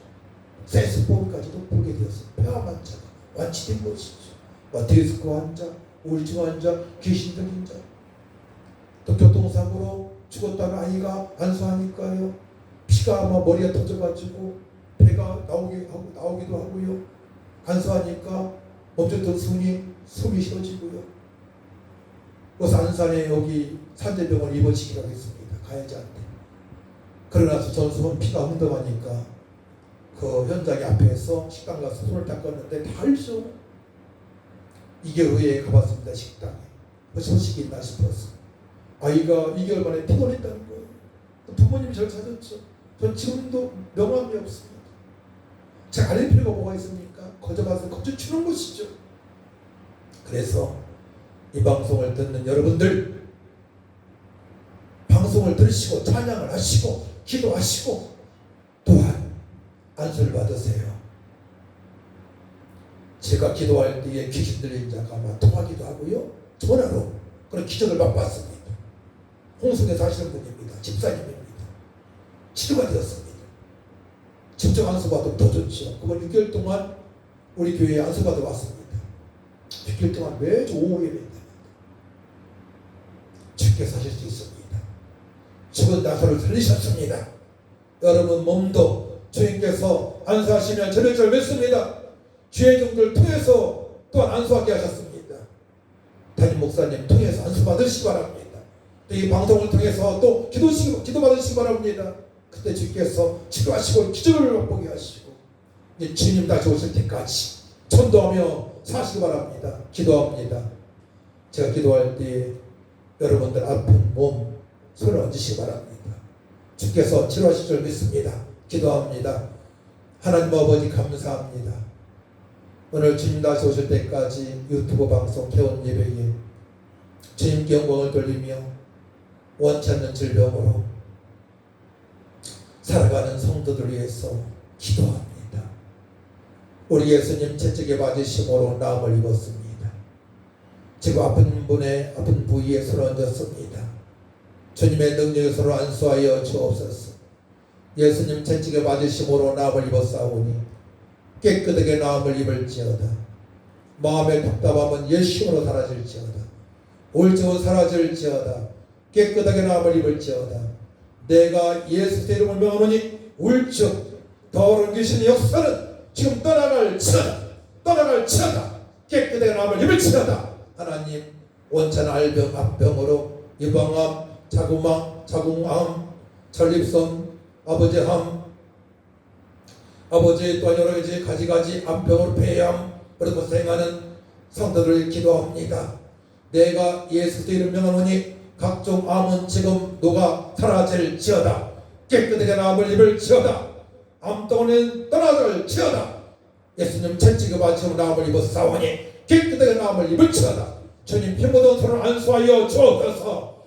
세스포까지도 보게 되었어요. 폐암 환자가 완치된 것이죠. 디스크 환자, 우울증 환자, 귀신 들린 자, 또 교통사고로 죽었다는 아이가 안수하니까요. 피가 막 머리가 터져가지고 배가 나오기도 하고요. 안수하니까 멈췄던 숨이 쉬어지고요. 그래서 안산에 여기 산재병원 입원시키라고 했습니다. 가해자한테. 그러나서 전수는 피가 흥덩하니까 그 현장에 앞에서 식당 가서 손을 닦았는데 다 알죠. 2개월 후에 가봤습니다. 식당에. 소식이 있나 싶었어요. 아이가 2개월 만에 퇴원했다는 거예요. 부모님이 저를 찾았죠. 전 지금도 명함이 없습니다. 제가 알릴 필요가 뭐가 있습니까? 거저 주는 것이죠. 그래서 이 방송을 듣는 여러분들, 방송을 들으시고 찬양을 하시고 기도하시고 또한 안수를 받으세요. 제가 기도할 때에 귀신 들린 자가 아마 통하기도 하고요. 전화로 그런 기적을 맛봤습니다. 홍성에 사시는 분입니다. 집사님입니다. 치료가 되었습니다. 직접 안수받으면 더 좋죠. 그러면 6개월 동안 우리 교회에 안수받아 왔습니다. 6개월 동안 매주 오후 예배입니다. 주께서 하실 수 있습니다. 죽은 나사로를 살리셨습니다. 여러분 몸도 주님께서 안수하시면 저를 잘 믿습니다. 주의 종들 통해서 또한 안수하게 하셨습니다. 담임 목사님 통해서 안수 받으시기 바랍니다. 또 이 방송을 통해서 또 기도 받으시기 바랍니다. 그때 주께서 치료하시고 기적을 맛보게 하시고 이제 주님 다시 오실 때까지 전도하며 사시기 바랍니다. 기도합니다. 제가 기도할 때 여러분들 아픈 몸 손을 얹으시기 바랍니다. 주께서 치료하실 줄 믿습니다. 기도합니다. 하나님 아버지 감사합니다. 오늘 주님 다시 오실 때까지 유튜브 방송 개원 예배에 주님께 영광을 돌리며 원치 않는 질병으로 살아가는 성도들 위해서 기도합니다. 우리 예수님 채찍에 맞으심으로 나음을 입었습니다. 지금 아픈 분의 아픈 부위에 손을 얹었습니다. 주님의 능력의 손을 안수하여 주옵소서. 예수님 채찍에 맞으심으로 나음을 입었사오니 깨끗하게 나음을 입을지어다. 마음의 답답함은 예수님으로 사라질지어다. 우울증은 사라질지어다. 깨끗하게 나음을 입을지어다. 내가 예수 이름을 명하노니 우울증 더러운 귀신의 역사는 지금 떠나갈지어다. 떠나갈지어다. 깨끗하게 나음을 입을지어다. 하나님 원천 알병 암병으로 유방암 자궁암 자궁암 전립선 아버지암 아버지 또한 여러 가지 암병으로 폐암 그리고 고생하는 성도들을 기도합니다. 내가 예수 이름 명하노니 각종 암은 지금 녹아 사라질지어다. 깨끗하게 나음을 입을지어다. 암덩어리는 떠나갈지어다. 예수님 채찍에 맞추고 나음을 입었사오니 깨끗하게 나음을 입을지어다. 주님 피 묻은 손을 안수하여 주옵소서.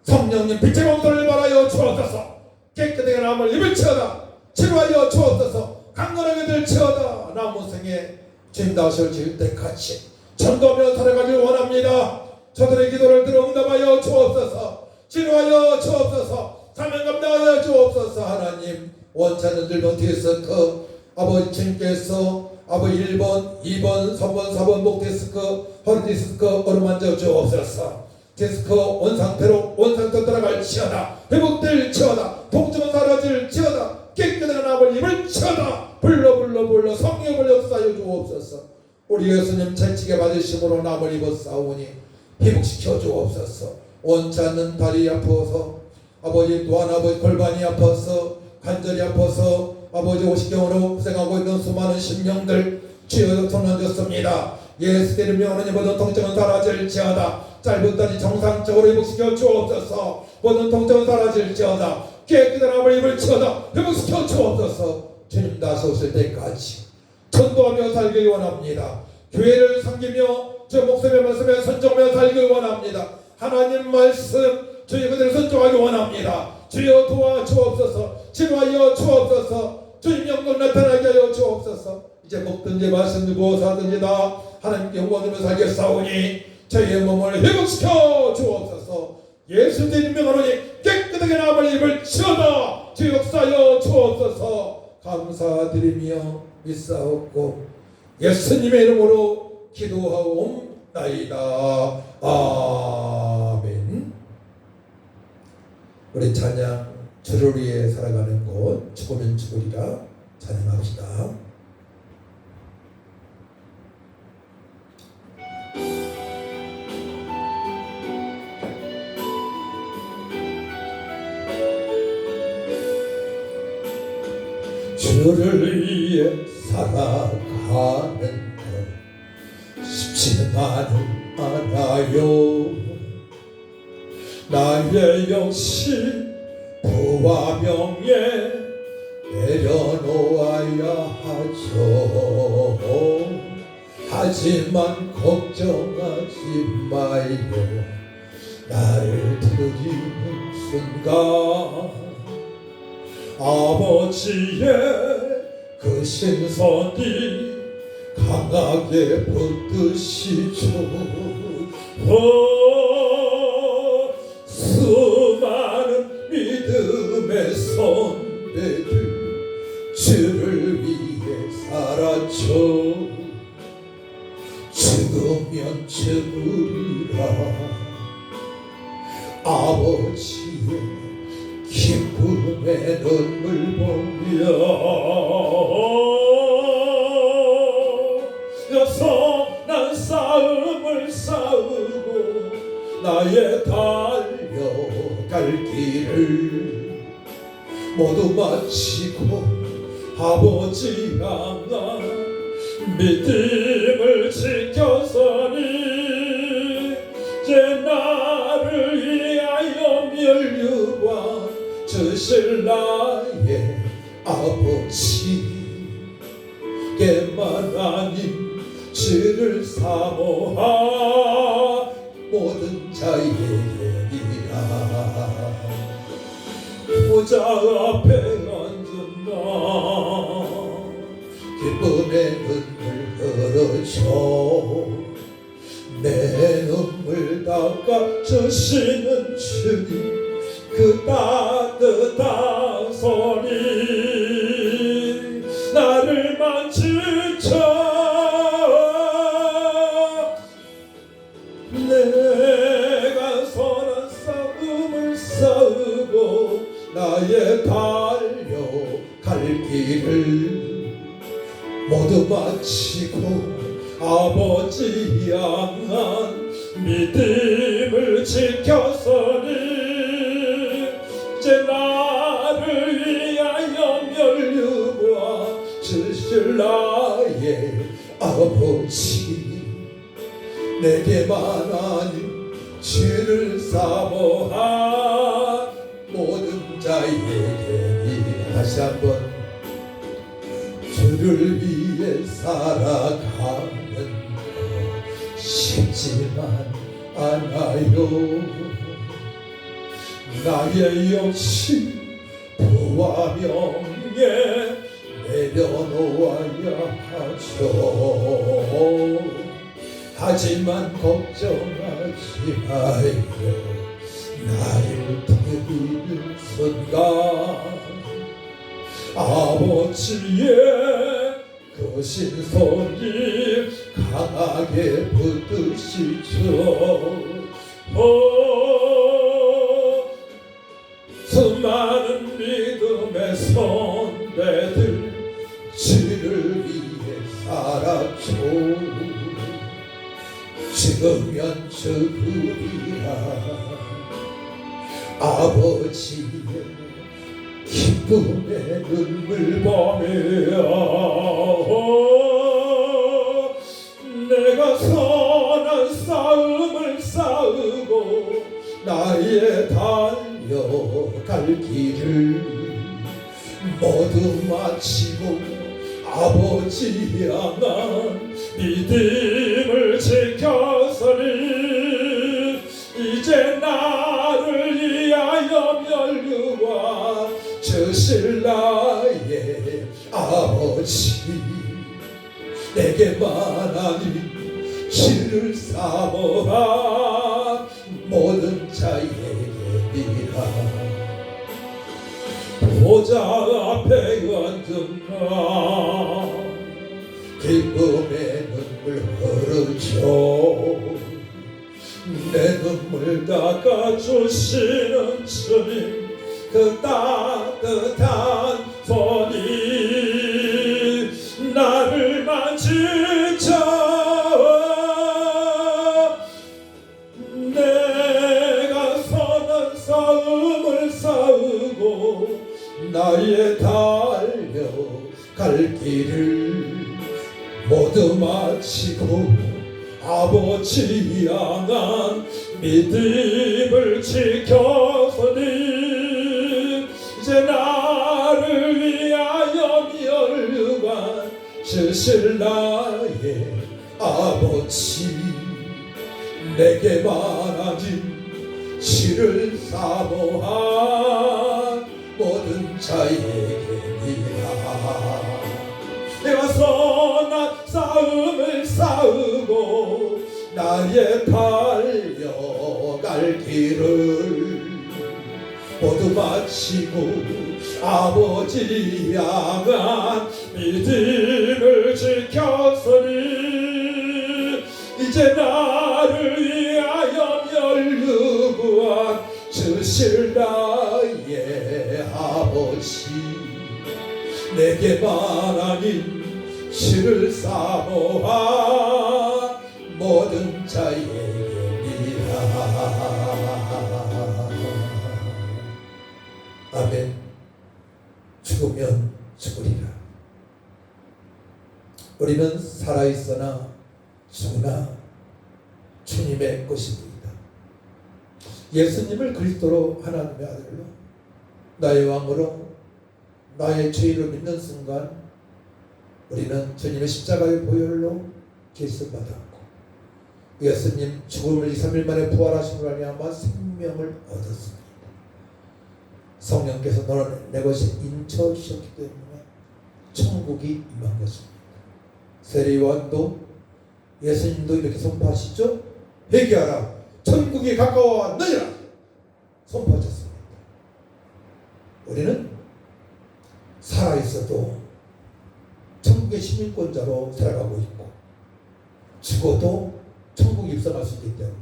성령님 빛의 공도를 말하여 주옵소서. 깨끗하게 나음을 입을지어다. 치료하여 주옵소서. 강건하게 될지어다. 나무생에 주님 다시 질 때까지 전도하며 살아가길 원합니다. 저들의 기도를 들어 응답하여 주옵소서. 치료하여 주옵소서. 사명 감당하여 주옵소서. 하나님 원치 않는 질병 디스크 아버지 주님께서 아버지 1번 2번 3번 4번 목 디스크 허리 디스크 어루만져 주옵소서. 디스크 원상태로 떠나갈지어다. 회복될지어다. 통증은 사라질지어다. 깨끗한 나음을 입을지어다. 불러 성령을 역사하여 주옵소서. 우리 예수님 채찍에 맞으심으로 나음을 입었사오니 회복시켜 주옵소서. 원치 않는 다리 아파서 아버지 또한 아버지 골반이 아파서 관절이 아파서 아버지 오십경으로 고생하고 있는 수많은 심령들 주여 손 얹었습니다. 예수 이름 명하는 모든 통증은 사라질지어다. 짧은 다리 정상적으로 회복시켜 주옵소서. 모든 통증은 사라질지어다. 깨끗한 나음을 입을지어다. 회복시켜 주옵소서. 주님 다시 오실 때까지 전도하며 살길 원합니다. 교회를 섬기며 주 목숨의 말씀에 선정하며 살길 원합니다. 하나님 말씀 주여 그대로 선정하기 원합니다. 주여 도와 주옵소서. 치료하여 주옵소서. 주님 영광 나타나게 하여 주옵소서. 이제 먹든지 마시든지 무엇하든지 다 하나님께 영광으로 살겠사오니 저희의 몸을 회복시켜 주옵소서. 예수 이름 명하노니 깨끗하게 나음을 입을지어다. 주 역사하여 주옵소서. 감사드리며 믿사옵고 예수님의 이름으로 기도하옵나이다. 아멘. 우리 찬양 주를 위해 살아가는 곳 죽으면 죽으리라 찬양합시다. 주를 위해 살아가는 것 쉽지만은 않아요. 나의 영신 부와 명예 내려놓아야 하죠. 하지만 걱정하지 마요. 나를 드리는 순간 아버지의 그 신선이 강하게 붙드시죠. 수많은 믿음의 선배들 주를 위해 살았죠. 죽으면 죽으리라. 아버지의 기쁨의 눈물 보며 여선한 싸움을 싸우고 나의 달려갈 길을 모두 마치고 아버지 향한 믿음을 지켜서니 이제 나를 위하여 면류관 주실 나의 아버지께만 하나님 주를 사모하 모든 자에게니라. 보좌 앞에 앉은 나 기쁨의 눈물 흘러줘. 내 눈물 닦아주시는 주님 그 따뜻한 손이 나를 만지쳐. 내가 선한 싸움을 싸우고 나의 달려갈 길을 모두 마치고 아버지 향한 믿음을 지켜서니 이제 나를 위하여 면류관 주실 나의 아버지 내게만 하나님 주를 사모한 모든 자에게 다시 한번 주를 위해 살아가는 것 쉽지만 않아요. 나의 욕심 부와 명예 내려놓아야 하죠. 하지만 걱정하지 마요. 나를 드리는 순간 아버지의 그 신손이 강하게 붙드시죠. 수많은 믿음의 선배들 주를 위해 살았죠. 죽으면 죽으리라. 아버지의 기쁨의 눈물 보며 내가 선한 싸움을 싸우고 나의 달려갈 길을 모두 마치고 아버지 향한 믿음을 지켜서니 이제 나를 위하여 면류관 주실 나의 아버지 내게만 하나님 주를 사모한 모든 자에게니라. 보좌 앞에 앉은 나 기쁨의 눈물 흐르죠. 내 눈물 닦아주시는 주님 그 따뜻한 손이 나를 만지죠. 내가 선한 싸움을 싸우고 나의 달려갈 길을 모두 마치고 아버지 향한 믿음을 지켜서니 이제 나를 위하여 면류관 주실 나의 아버지 내게만 하나님 주를 사모한 모든 자에게니라. 내가 선한 싸움을 싸우고 나의 달려갈 길을 모두 마치고 아버지 향한 믿음을 지켰으니 이제 나를 위하여 멸류관 주실 나의 아버지 내게만 아닌 주를 사모한 모든 자에게니라. 아멘. 죽으면 죽으리라. 우리는 살아있으나 죽으나 주님의 것입니다. 예수님을 그리스도로 하나님의 아들로 나의 왕으로 나의 죄를 믿는 순간 우리는 주님의 십자가의 보혈로 계수받았고 예수님 죽음을 2, 3일 만에 부활하심으로 말미암아 생명을 얻었습니다. 성령께서 너는 내 것에 인쳐주셨기 때문에 천국이 임한 것입니다. 세례요한도 예수님도 이렇게 선포하시죠. 회개하라 천국이 가까워왔느니라 선포하셨습니다. 우리는 살아있어도 천국의 시민권자로 살아가고 있고 죽어도 천국에 입성할 수 있기 때문에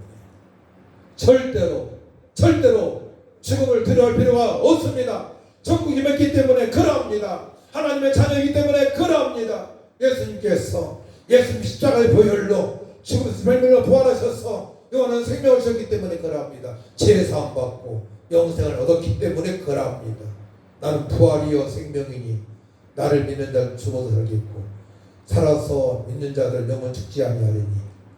절대로 죽음을 두려워할 필요가 없습니다. 천국이 맺기 때문에 그러합니다. 하나님의 자녀이기 때문에 그러합니다. 예수님께서 예수님 십자가의 보혈로 죽음에서 생명을 부활하셔서 영원한 생명을 주셨기 때문에 그러합니다. 죄사함 받고 영생을 얻었기 때문에 그러합니다. 나는 부활이요 생명이니 나를 믿는 자는 죽어도 살겠고 살아서 믿는 자들 영원 죽지 아니하리니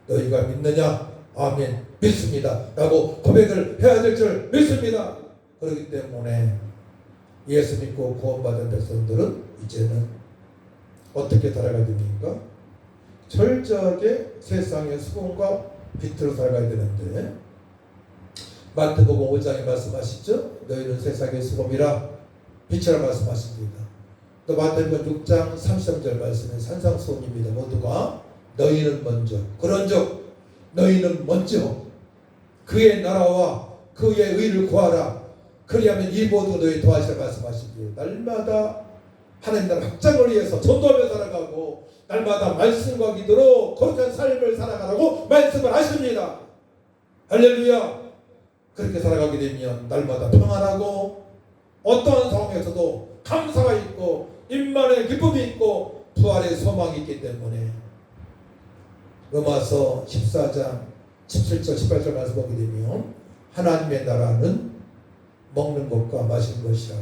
너희가 믿느냐? 아멘 믿습니다 라고 고백을 해야 될 줄 믿습니다. 그렇기 때문에 예수 믿고 구원받은 백성들은 이제는 어떻게 살아가야 됩니까? 철저하게 세상의 수고과 빛으로 살아가야 되는데 마태복음 5장에 말씀하시죠. 너희는 세상의 수고이라 빛이라 말씀하십니다. 또 마태복음 6장 33절 말씀에 산상수훈입니다. 모두가 너희는 먼저 그런즉 너희는 먼저 그의 나라와 그의 의를 구하라. 그리하면 이 모두 너희 도와주시라 말씀하십니다. 날마다 하나님 나라 확장을 위해서 전도하며 살아가고 날마다 말씀과 기도로 거룩한 삶을 살아가라고 말씀을 하십니다. 할렐루야. 그렇게 살아가게 되면 날마다 평안하고 어떠한 상황에서도 감사가 있고 임만의 기쁨이 있고 부활의 소망이 있기 때문에 로마서 14장 17절 18절 말씀 보게 되면 하나님의 나라는 먹는 것과 마시는 것이라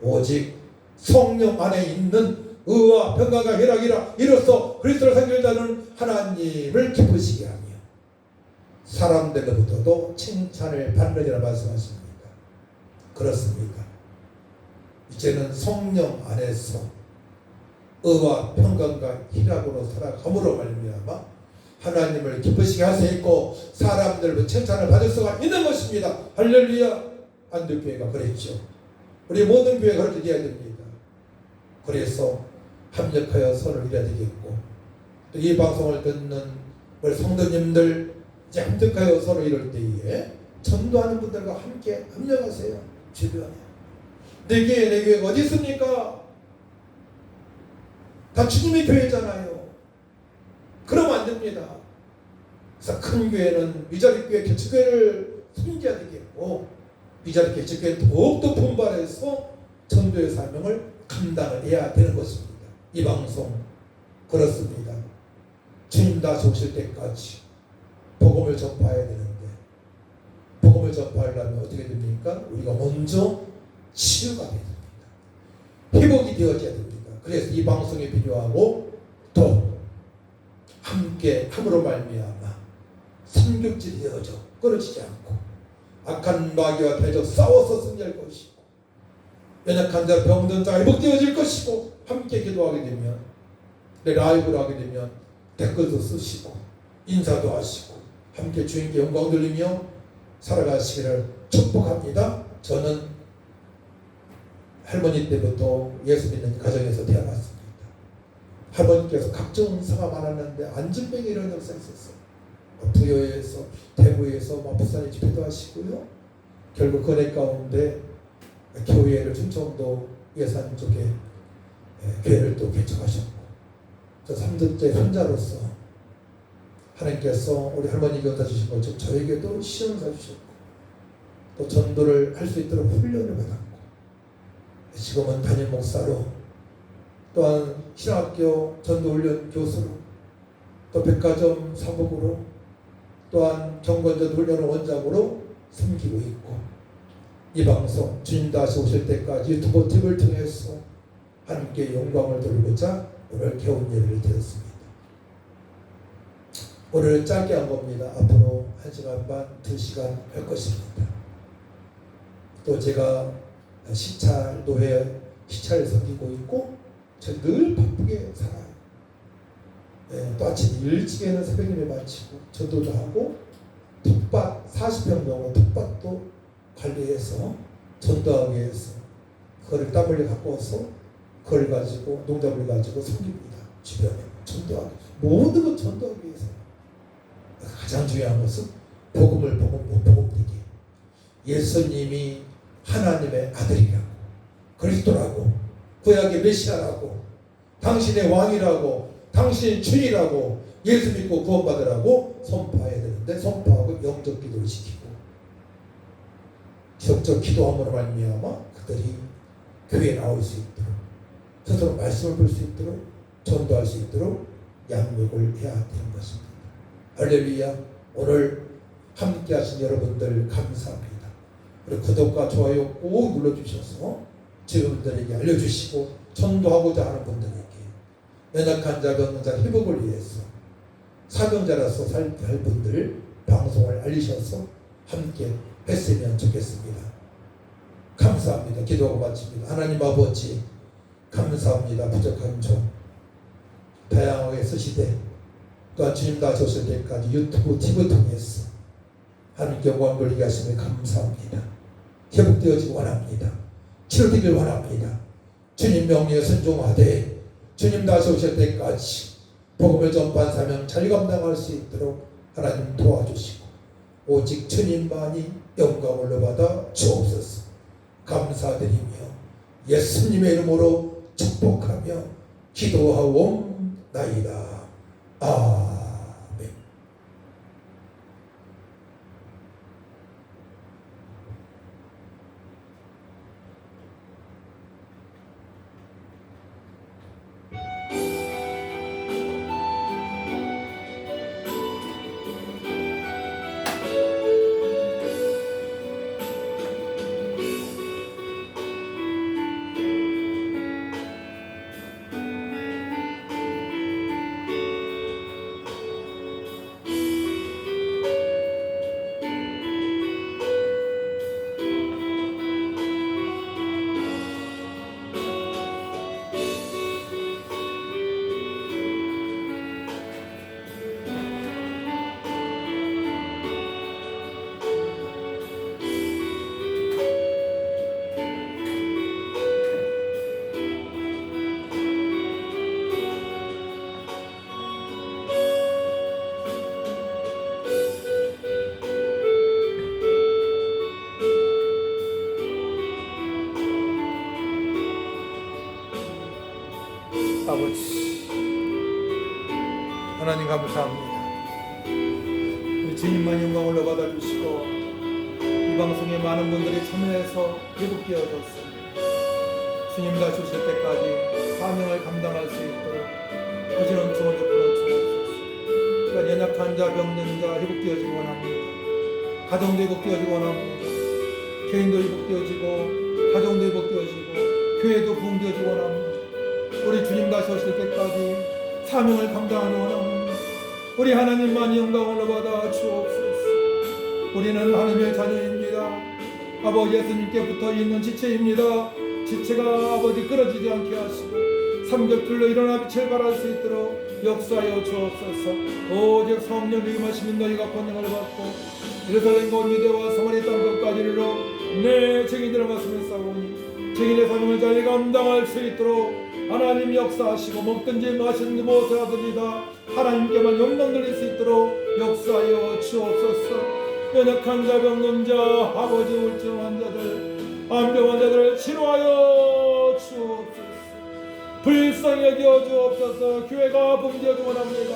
오직 성령 안에 있는 의와 평강과 희락이라 이로써 그리스도를 섬기는 자는 하나님을 기쁘시게 하며 사람들로부터도 칭찬을 받느니라 말씀하십니다. 그렇습니다. 이제는 성령 안에서 의와 평강과 희락으로 살아감으로 말미암아 하나님을 기쁘시게 할 수 있고 사람들로 칭찬을 받을 수가 있는 것입니다. 할렐루야. 안동교회가 그랬죠. 우리 모든 교회가 그렇게 되어야 됩니다. 그래서 합력하여 선을 이뤄야 되겠고 또 이 방송을 듣는 우리 성도님들 이제 합력하여 선을 이룰 때에 전도하는 분들과 함께 합력하세요. 주변에 내 교회가 어디 있습니까? 다 주님의 교회잖아요. 그러면 안 됩니다. 그래서 큰 교회는 미자리 교회 개척교회를 섬겨야 되겠고 미자리 개척교회는 더욱더 분발해서 전도의 사명을 감당을 해야 되는 것입니다. 이 방송 그렇습니다. 주님 다시 오실 때까지 복음을 전파해야 되는데 복음을 전파하려면 어떻게 됩니까? 우리가 먼저 치유가 돼야 됩니다. 회복이 되어져야 됩니다. 그래서 이 방송이 필요하고 또 함께 함으로 말미암아 삼겹질이 되어져 끊어지지 않고 악한 마귀와 대적 싸워서 승리할 것이고 연약한 자 병든 자가 회복되어질 것이고 함께 기도하게 되면 라이브를 하게 되면 댓글도 쓰시고 인사도 하시고 함께 주님께 영광 돌리며 살아가시기를 축복합니다. 저는 할머니 때부터 예수 믿는 가정에서 태어났습니다. 할머니께서 각종 상가 많았는데 안진병이 이런 역사 있었어요. 부여에서 대구에서 부산에 집회도 하시고요. 결국 은혜 가운데 교회를 충청도 예산 쪽에 교회를 또 개척하셨고, 저 3대째 손자로서 하나님께서 우리 할머니 교사 주신 것처럼 저에게도 시험을 사주셨고, 또 전도를 할 수 있도록 훈련을 받았고, 지금은 담임 목사로, 또한 신학교 전도훈련 교수로, 또 백화점 사복으로, 또한 경건전 훈련 원장으로 섬기고 있고, 이 방송 주님 다시 오실 때까지 유튜브 팁을 통해서 하나님께 영광을 돌리고자 오늘 개원 예배를 드렸습니다. 오늘은 짧게 한 겁니다. 앞으로 1시간 반, 2시간 할 것입니다. 또 제가 시찰, 노회 시찰을 섬기고 있고, 저 늘 바쁘게 살아요. 또 아침 일찍에는 새벽 예배 마치고 전도도 하고, 텃밭 40평 넘은 텃밭도 관리해서 전도하기 위해서 그거를 땀 흘려 갖고 와서 그걸 가지고 농작물 가지고 섬깁니다. 주변에 전도하기, 모든 것 전도하기 위해서. 가장 중요한 것은 복음을 복음되게, 예수님이 하나님의 아들이라고, 그리스도라고, 구약의 메시아라고, 당신의 왕이라고, 당신의 주이라고, 예수 믿고 구원받으라고 선포해야 되는데, 선포하고 영적 기도를 시키고 기적적 기도함으로 말미암아 그들이 교회에 나올 수 있도록, 스스로 말씀을 볼 수 있도록, 전도할 수 있도록 양육을 해야 되는 것입니다. 할렐루야. 오늘 함께 하신 여러분들 감사합니다. 그리고 구독과 좋아요 꼭 눌러주셔서 주변들에게 알려주시고, 전도하고자 하는 분들에게, 연약한 자, 병든 자 회복을 위해서 사명자라서 살 분들 방송을 알리셔서 함께 했으면 좋겠습니다. 감사합니다. 기도하고 마칩니다. 하나님 아버지 감사합니다. 부족한 종 다양하게 쓰시되, 또한 주님 다시 오실 때까지 유튜브 TV 통해서 하나님께 영광 돌리게 하시며 감사합니다. 회복되어지기 원합니다. 치료되길 원합니다. 주님 명령에 순종하되 주님 다시 오실 때까지 복음을 전파한 사명 잘 감당할 수 있도록 하나님 도와주시고, 오직 주님만이 영광을 받아 주옵소서. 감사드리며 예수님의 이름으로 축복하며 기도하옵나이다. 아멘. 아버지 하나님 감사합니다. 우리 주님만 영광을 받아주시고, 이 방송에 많은 분들이 참여해서 회복되어졌습니다. 주님 다시 오실 때까지 사명을 감당할 수 있도록 부지런 주원을 풀어주옵소서. 그러니까 연약한 자, 병든 자 회복되어지기 원합니다. 가정도 회복되어지기 원합니다. 개인도 회복되어지고, 가정도 회복되어지고, 교회도 부흥되어지기 원합니다. 우리 주님 다시 오실 때까지 사명을 감당하기 원합니다. 우리 하나님만 영광을 받아 주옵소서. 우리는 하나님의 자녀입니다. 아버지 예수님께 붙어있는 지체입니다. 지체가 아버지 끊어지지 않게 하시고 삼겹줄로 일어나 빛을 발할 수 있도록 역사하여 주옵소서. 오직 성령님이 임하시면 너희가 권능을 받고 예루살렘과 온 유대와 사마리아 땅끝까지 이르러 내 증인들의 말씀을 싸우니 증인의 사명을 잘 감당할 수 있도록 하나님 역사하시고, 먹든지 마시든지 무엇을 하든지다 하나님께만 영광 돌릴 수 있도록 역사하여 주옵소서. 연약한 자, 병든 자, 아버지 우울증 환자들 암병 환자들을 치료하여 주옵소서. 불쌍히 여겨 주옵소서. 교회가 봉되어주 원합니다.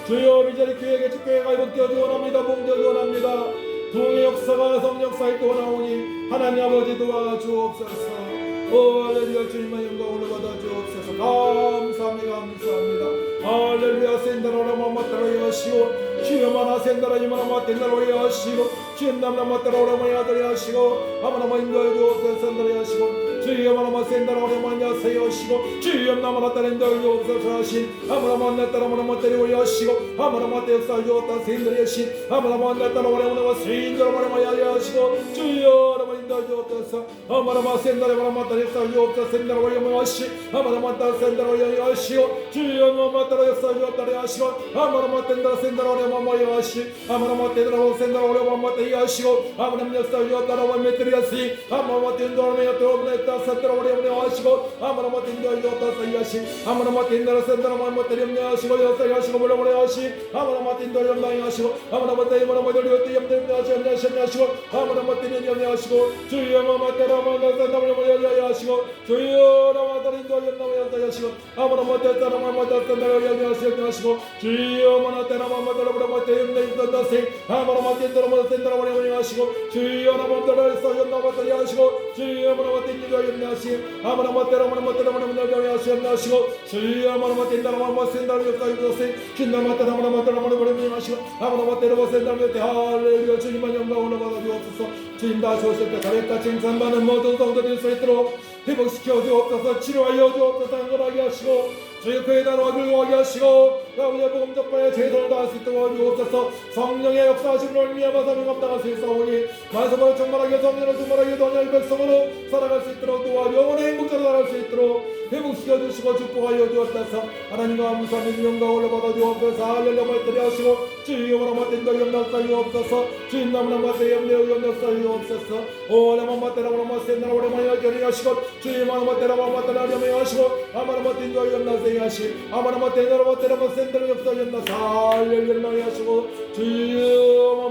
주여 이 자리 교회에 교회가 회복되어주 원합니다. 봉되어주 원합니다. 부흥의 역사가 성역사 있도 원하오니 하나님 아버지 도와주옵소서. 할렐루야. 주님의 영광을 받아 주옵소서. 감사합니다. 감사합니다. 할렐루야. 센다라라 마마따라 여시오 주여만아 센다라 이마나 마텐다라 여시오 주님나무나 마따라 오라마이 아들이 하시고 아마나마 인도해 주옵소서. 센다라 여시고 주여만아마 센다라 오라마이 아세 여시고 주여나마나 따른다라 주옵소서 하신 아마나마 나따라 마나마 때리고 여시고 아마나마 때역사 주옵다 센다라 여신 아마나마 나따라 오라마나 센다라 오라마이 아들이 하시고 주여 아마나마 인도해 주옵소서. 아마나마 센다라 마나마 때역사 주옵다 센다라 오라마이 하시 아마나마 따라 센다라 오라마이 하시고 주여 나마 따라 역사 주옵다 하시고 아마나마 텐다라 센다라 오라마이 하시 아마나마 텐다라 센다라 오라마이 하시고 아마나마 역사 주옵다 오라마이 때리야시 아마나마 텐다라 오라마이 때리야시 센다라 오라마이 하시고 아마나마 텐다라 주옵다 사이야시 아마나마 텐다라 센다라 오라마이 때리야시 하시고 역사 하시고 오라마이 하시 아마나마 텐다라 오라마이 하시고 아마나마 텐다라 오라마이 때리야시 하시고 아마나마 텐다라 하시고 주여 나마 따라 마나 센다라 오라마이 하시고 주여 나마 따라 인도하여 하시고 아마나마 텐다라 오라마이 때리야시 하시고 주여 나마 따라 마마 따라 오라마이 때리야시 아마나마 텐다라 오라마이 센다라 오라마이 하시고 주여 나마 따라 나마 따라 하시고 주여 나마 텐다라 하시 아마나마 따라 오라마이 때리야시 하시고 주여 나마 텐다라 오라마이 센다라 하시 주나마 따라 오라마이 때리야시 하시고 아마나마 따라 센다라 할렐루야. 주님만 영광 올라가다 주옵소서. 주님 다시 오실 때 가랬다 칭찬받는 모든 성도들 수 있도록 회복시켜 주옵소서. 치료하여 주옵소서. 안전하게 하시고 주의 교회 나라와 굴러가게 하시고 아버지의 복음 전파에 최선을 다할 수 있도록 주옵소서. 성령의 역사하심을 말미암아 사명 감당할 수 있사오니 만성으로 충만하게 성령으로 충만하게 donya의 백성으로 살아갈 수 있도록 도와 영원의 행복자로 살아갈 수 있도록 회복시켜 주시고 축복하여 주옵소서. 하나님과 감사하는 영광 올려받아 주옵소서. 할렐루야. 말들이 하시고 주의 영원한 맛된다 영락사유 없소서. 주인 나무나 맛에 염려의 영락사유 없소서. 오라마 맛대라 오라마 센나라 오라마 여결이 하시고 주의 마나 맛대라 맛대라 염려 하시고 아마나 맛된다 영락사유 하시 아마나 맛대라 맛대라 맛센다라 역사 영락사 할렐루야 하시고 주의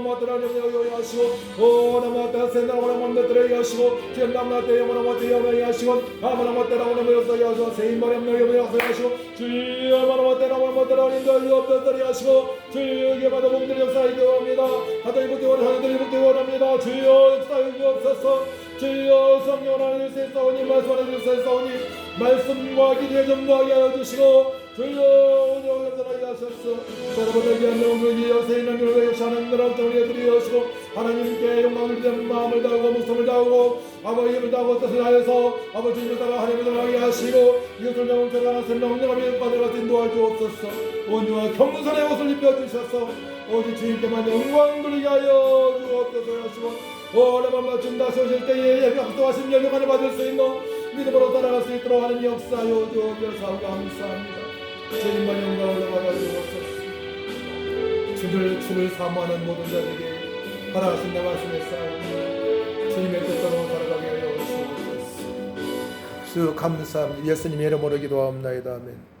맛대라 염려 하시고 오라마 맛대라 센나라 오라마 맛대라 하시고 주의 나무나 때 영원한 맛대 염려 하시고 아마나 맛대라 오라마 역사 하시고 세인마리 염려 하시고 주의 아마나 맛대라 오라마 맛대라 염려 없다리 하시고 주의 마다 몸들이 역사하게 원합니다. 하다 이복되 원하나들 이복되 원합니다. 주여 역사하게 주옵소서. 주여 성령 하나님 세사오니 말씀 하나님 세사오니 말씀과 기도에 전무하게 하여 주시고 주여 오늘 감사하게 하셨소. 여러분에게 하나님을 여세인 하나님을 역사하는 나라 정리에 드리시고 하나님께 영광을 드리는 마음을 다하고 목숨을 다하고 아버지 힘을 다하고 뜻을 하여서 아버지 힘을 다하 하나님을 하게 하시고 이것을 영원처럼 생명력을 받으라 인도하여 주옵소서. 온유와 겸손의 옷을 입혀주셔서 오직 주님께만 영광 돌리게 하여 주옵소서 하시고 오래만 맞춘 다시 오실 때에 예배하신 열매만을 받을 수 있는 믿음으로 살아갈 수 있도록 하는 역사여 주옵소서. 감사합니다. 주님만 영광을 받아 주옵소서. 주를 사모하는 모든 자들에게 살아가신 내 말씀에 싸우니 주님의 뜻대로 살아가게 하여 주옵소서. 주 감사합니다. 예수님의 이름으로 기도합니다. 아멘.